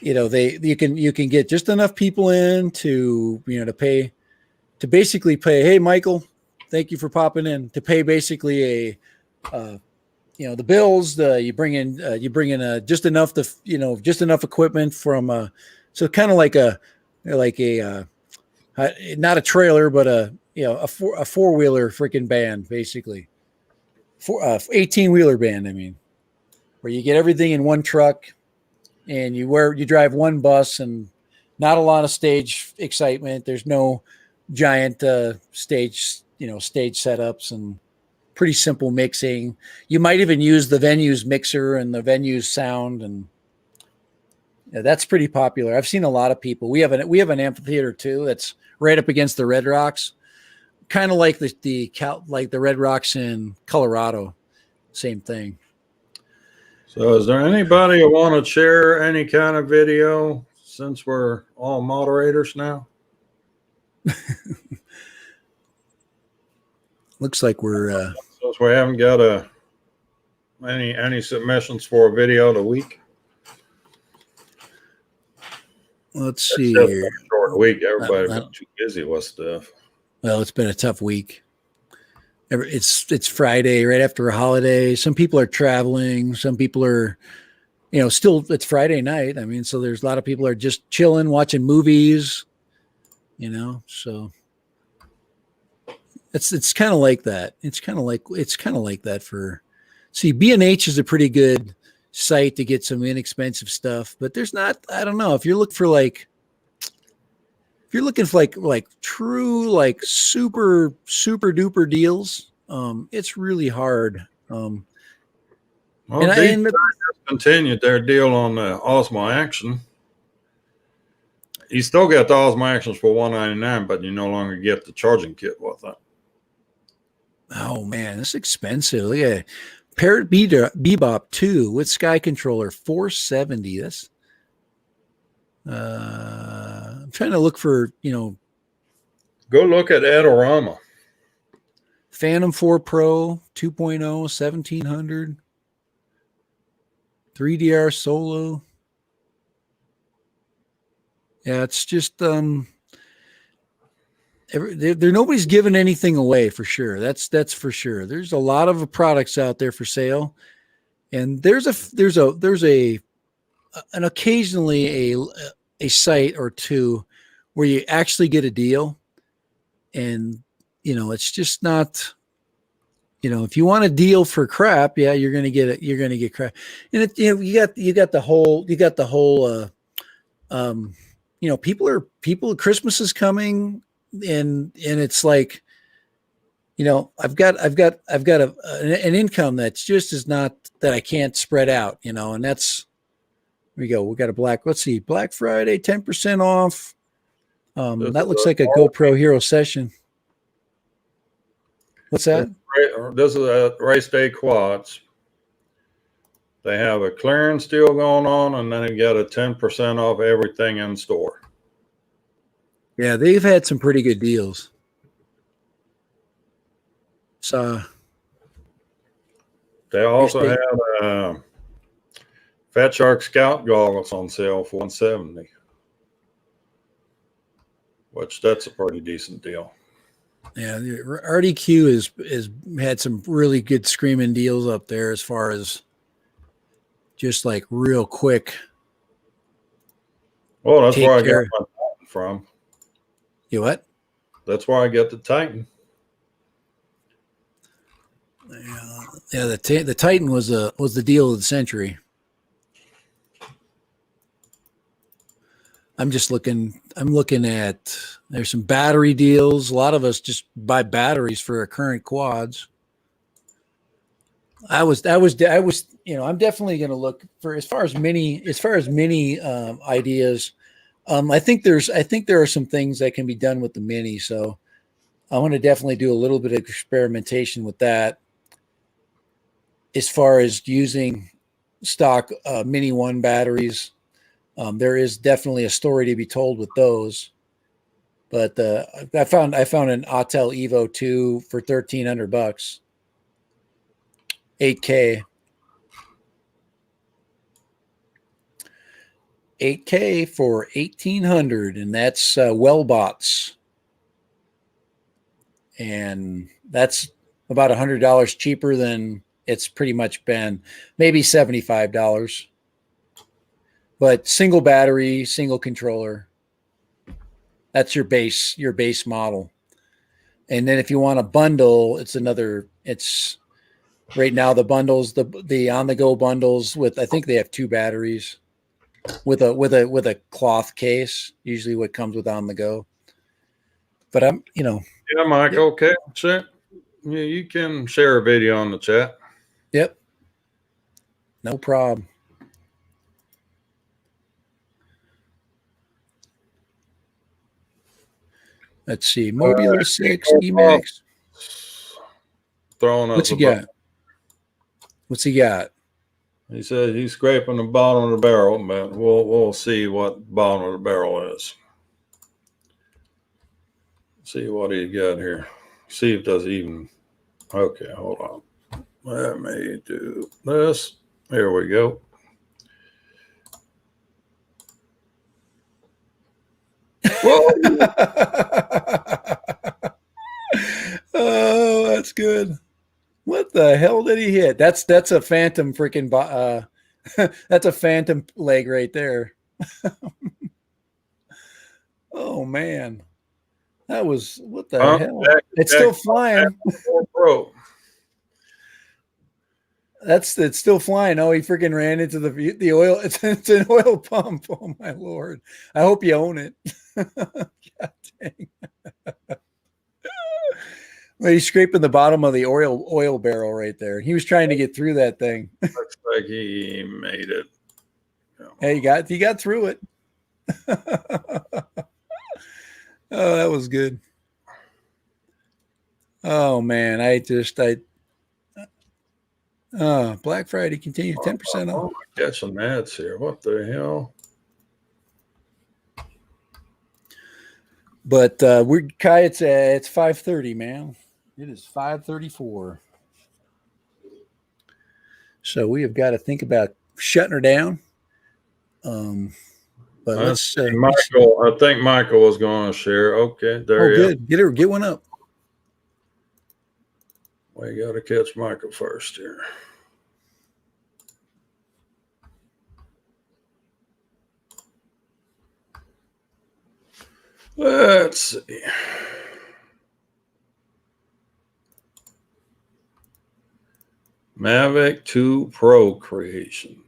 you can get just enough people in to to basically pay. Hey, Michael, thank you for popping in, to pay basically the bills. You bring in just enough just enough equipment from so kind of like a not a trailer, but a four-wheeler freaking band, basically 18-wheeler band. I mean, where you get everything in one truck, and you drive one bus, and not a lot of stage excitement. There's no giant stage setups, and pretty simple mixing. You might even use the venue's mixer and the venue's sound, and that's pretty popular. I've seen a lot of people. We have an amphitheater too that's right up against the Red Rocks, kind of like the Red Rocks in Colorado. Same thing. So is there anybody who want to share any kind of video, since we're all moderators now? Looks like we're Since we haven't got any submissions for a video of the week. Let's see It's just here. a short week. Everybody's been too busy with stuff. Well, it's been a tough week. It's Friday, right after a holiday. Some people are traveling. Some people are, still it's Friday night. I mean, so there's a lot of people are just chilling, watching movies. So it's kind of like that. It's kind of like that for. See, B&H is a pretty good site to get some inexpensive stuff, but there's not. I don't know if you're looking for true super duper deals. It's really hard. Well, they just continued their deal on the Osmo Action. You still get the Osmo Actions for $199, but you no longer get the charging kit with it. Oh man, it's expensive. Look at Parrot Bebop 2 with Sky Controller, $470. That's I'm trying to look for, Go look at Adorama. Phantom 4 Pro 2.0, 1700. 3DR Solo. Yeah, it's just nobody's giving anything away for sure. That's for sure. There's a lot of products out there for sale, and there's an occasionally a site or two where you actually get a deal, and it's just not. If you want a deal for crap, yeah, you're gonna get it. You're gonna get crap, and you got the whole. People. Christmas is coming, and it's like, I've got an income that's just is not that I can't spread out, and that's. Here we go. We got let's see, Black Friday, 10% off. That looks like a GoPro Hero Session. What's that? This is a Race Day Quads. They have a clearance deal going on, and then they got a 10% off everything in store. Yeah, they've had some pretty good deals. So they also had Fat Shark Scout goggles on sale for $170, which that's a pretty decent deal. Yeah, RDQ is had some really good screaming deals up there as far as just like real quick. Well, that's where I got my Titan from. You what? That's where I get the Titan. Yeah, the Titan was the deal of the century. I'm looking at, there's some battery deals. A lot of us just buy batteries for our current quads. I'm definitely going to look for, as far as mini ideas. I think there are some things that can be done with the mini. So I want to definitely do a little bit of experimentation with that. As far as using stock Mini One batteries, there is definitely a story to be told with those. But I found an Autel Evo 2 for $1,300, 8K. 8K for 1,800, and that's Wellbots, and that's about $100 cheaper than it's pretty much been, maybe $75. But single battery, single controller. That's your base model. And then if you want a bundle, it's right now the bundles, the on the go bundles with, I think they have 2 batteries with a cloth case, usually what comes with on the go. But Yeah, Mike. Yep. Okay. Chat. Yeah, you can share a video on the chat. Yep. No problem. Let's see. Mobula 6 Emax. Throwing us What's he got? What's he got? He said he's scraping the bottom of the barrel, but we'll see what the bottom of the barrel is. See what he got here. See if does even. Okay, hold on. Let me do this. Here we go. Oh, that's good. What the hell did he hit? That's a phantom freaking that's a phantom leg right there. Oh man. That was what the hell? It's still flying. Pro. It's still flying. Oh, he freaking ran into the oil. It's an oil pump. Oh my Lord. I hope you own it. God dang. Well, he's scraping the bottom of the oil barrel right there. He was trying to get through that thing. Looks like he made it. Hey, he got through it. Oh, that was good. Oh man, Black Friday continued 10% off. Got some ads here. What the hell? But Kai, it's 5:30, man. It is 5:34. So we have got to think about shutting her down. But let's Michael. I think Michael was going to share. Okay, there you go. Get one up. We got to catch Michael first here. Let's see. Mavic 2 Pro creation.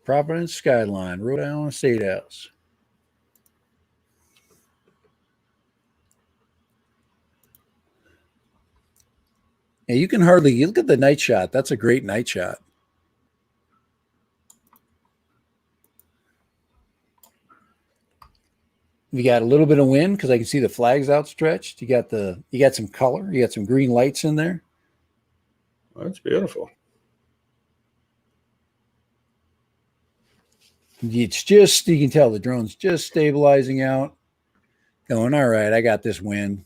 Providence Skyline, Rhode Island State House. Yeah, you can hardly look at the night shot. That's a great night shot. You got a little bit of wind because I can see the flags outstretched. You got some color. You got some green lights in there. That's beautiful. It's just, you can tell the drone's just stabilizing out. Going, all right, I got this wind.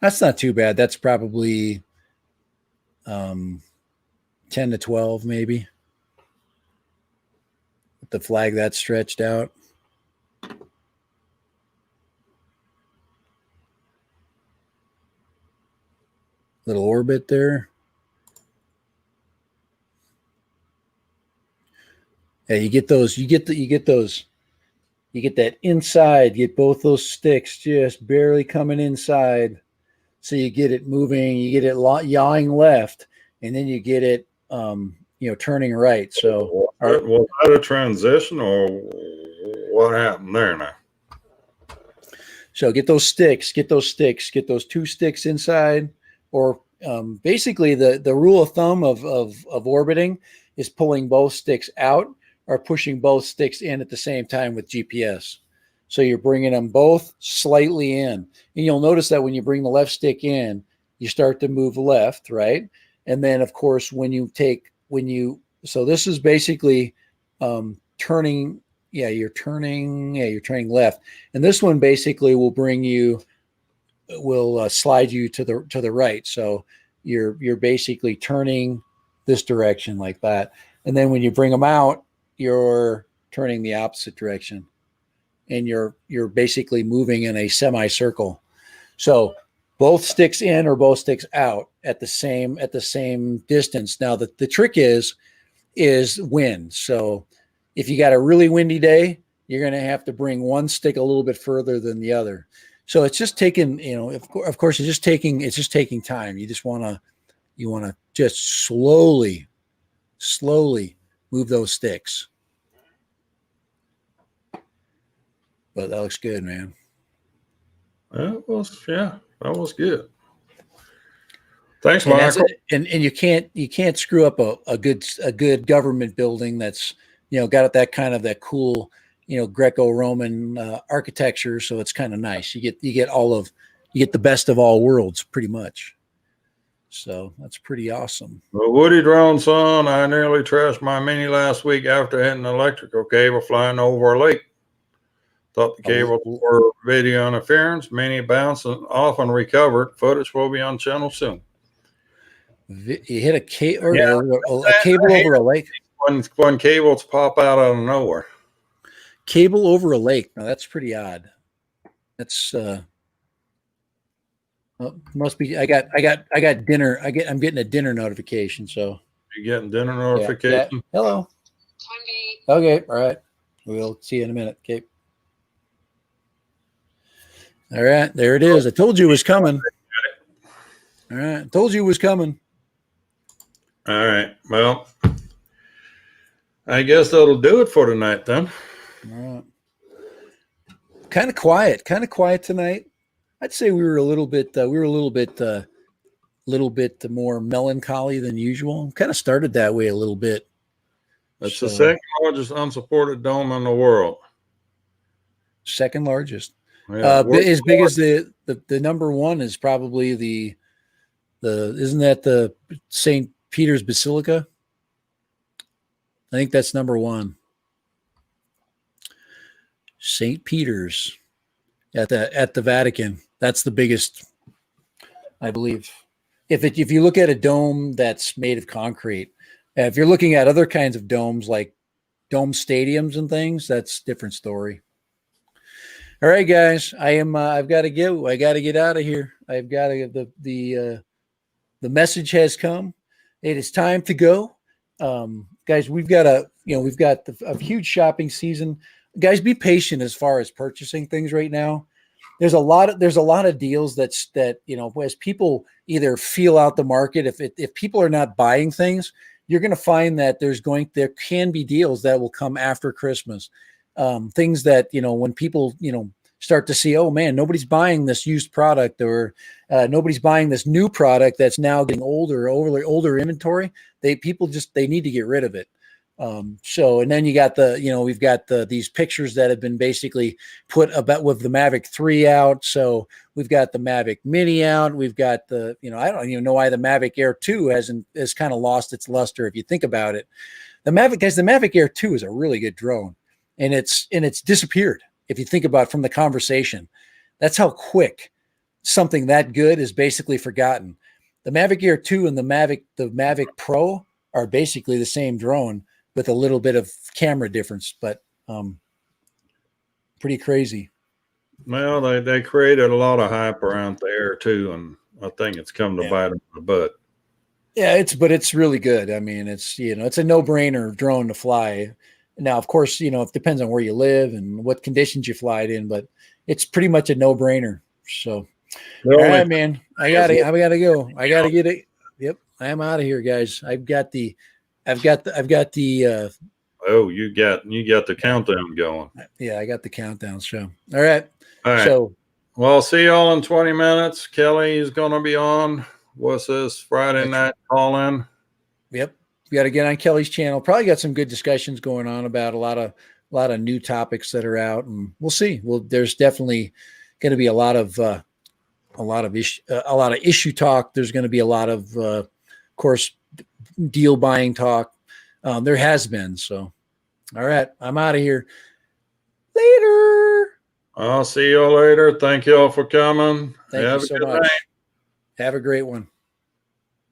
That's not too bad. That's probably 10 to 12 maybe. With the flag that's stretched out. Little orbit there. Yeah, you get that inside, get both those sticks just barely coming inside. So you get it moving, you get it yawing left, and then you get it, turning right. So was that a transition or what happened there now? So get those 2 sticks inside, or basically the rule of thumb of orbiting is pulling both sticks out or pushing both sticks in at the same time with GPS. So you're bringing them both slightly in. And you'll notice that when you bring the left stick in, you start to move left, right? And then, of course, so this is basically turning, you're turning left. And this one basically will bring you slide you to the right. So you're basically turning this direction like that, and then when you bring them out, you're turning the opposite direction, and you're basically moving in a semicircle. So both sticks in or both sticks out at the same distance. Now the trick is wind. So if you got a really windy day, you're going to have to bring one stick a little bit further than the other. So it's just taking, of course, it's just taking time. You want to just slowly move those sticks. But that looks good, man. That was good. Thanks, Michael. And you can't screw up a good government building that's got that kind of that cool Greco-Roman architecture. So it's kind of nice. You get the best of all worlds pretty much. So that's pretty awesome. Well, Woody Drone son, I nearly trashed my Mini last week after hitting an electrical cable flying over a lake. Thought the cables were video interference. Mini bounced off and recovered. Footage will be on channel soon. You hit a cable over a lake. When cables pop out of nowhere. Cable over a lake. Now that's pretty odd. That's must be. I got dinner. I'm getting a dinner notification. So you getting dinner notification? Yeah. Hello. Okay. All right. We'll see you in a minute. Okay. All right. There it is. I told you it was coming. All right. I told you it was coming. All right. Well, I guess that'll do it for tonight then. All right. Kind of quiet tonight. I'd say we were a little bit more melancholy than usual. Kind of started that way a little bit. That's the second largest unsupported dome in the world. Second largest. Yeah, as big as the number one is probably the isn't that the St. Peter's Basilica? I think that's number one. St. Peter's at the Vatican. That's the biggest, I believe. If you look at a dome that's made of concrete, if you're looking at other kinds of domes like dome stadiums and things, that's a different story. All right, guys, I've got to go. I got to get out of here. I've got to the message has come. It is time to go. Guys, we've got a huge shopping season. Guys, be patient as far as purchasing things right now. There's a lot of deals that as people either feel out the market, if people are not buying things, you're going to find that there can be deals that will come after Christmas. Things that, when people, start to see, oh man, nobody's buying this used product or nobody's buying this new product that's now getting older inventory. They need to get rid of it. And then you got we've got these pictures that have been basically put about with the Mavic 3 out. So we've got the Mavic Mini out. We've got I don't even know why the Mavic Air 2 has kind of lost its luster. If you think about it, the Mavic Air 2 is a really good drone, and it's disappeared. If you think about it from the conversation, that's how quick something that good is basically forgotten. The Mavic Air 2 and the Mavic Pro are basically the same drone with a little bit of camera difference, but pretty crazy. Well, they created a lot of hype around the Air 2, and I think it's come to bite them in the butt. Yeah, it's really good. I mean, it's a no-brainer drone to fly. Now, of course, it depends on where you live and what conditions you fly it in, but it's pretty much a no-brainer. So, all right, man, I gotta go. I gotta get it. Yep, I'm out of here, guys. I've got the. Oh, you got the countdown going. Yeah, I got the countdown. So, all right. So, well, see y'all in 20 minutes. Kelly is going to be on. What's this Friday night call in? Yep. We got to get on Kelly's channel. Probably got some good discussions going on about a lot of new topics that are out, and we'll see. Well, there's definitely going to be a lot of issue talk. There's going to be a lot of course, deal buying talk. There has been. So, all right, I'm out of here. Later. I'll see you all later. Thank you all for coming. Thank Have you a so good much. night. Have a great one.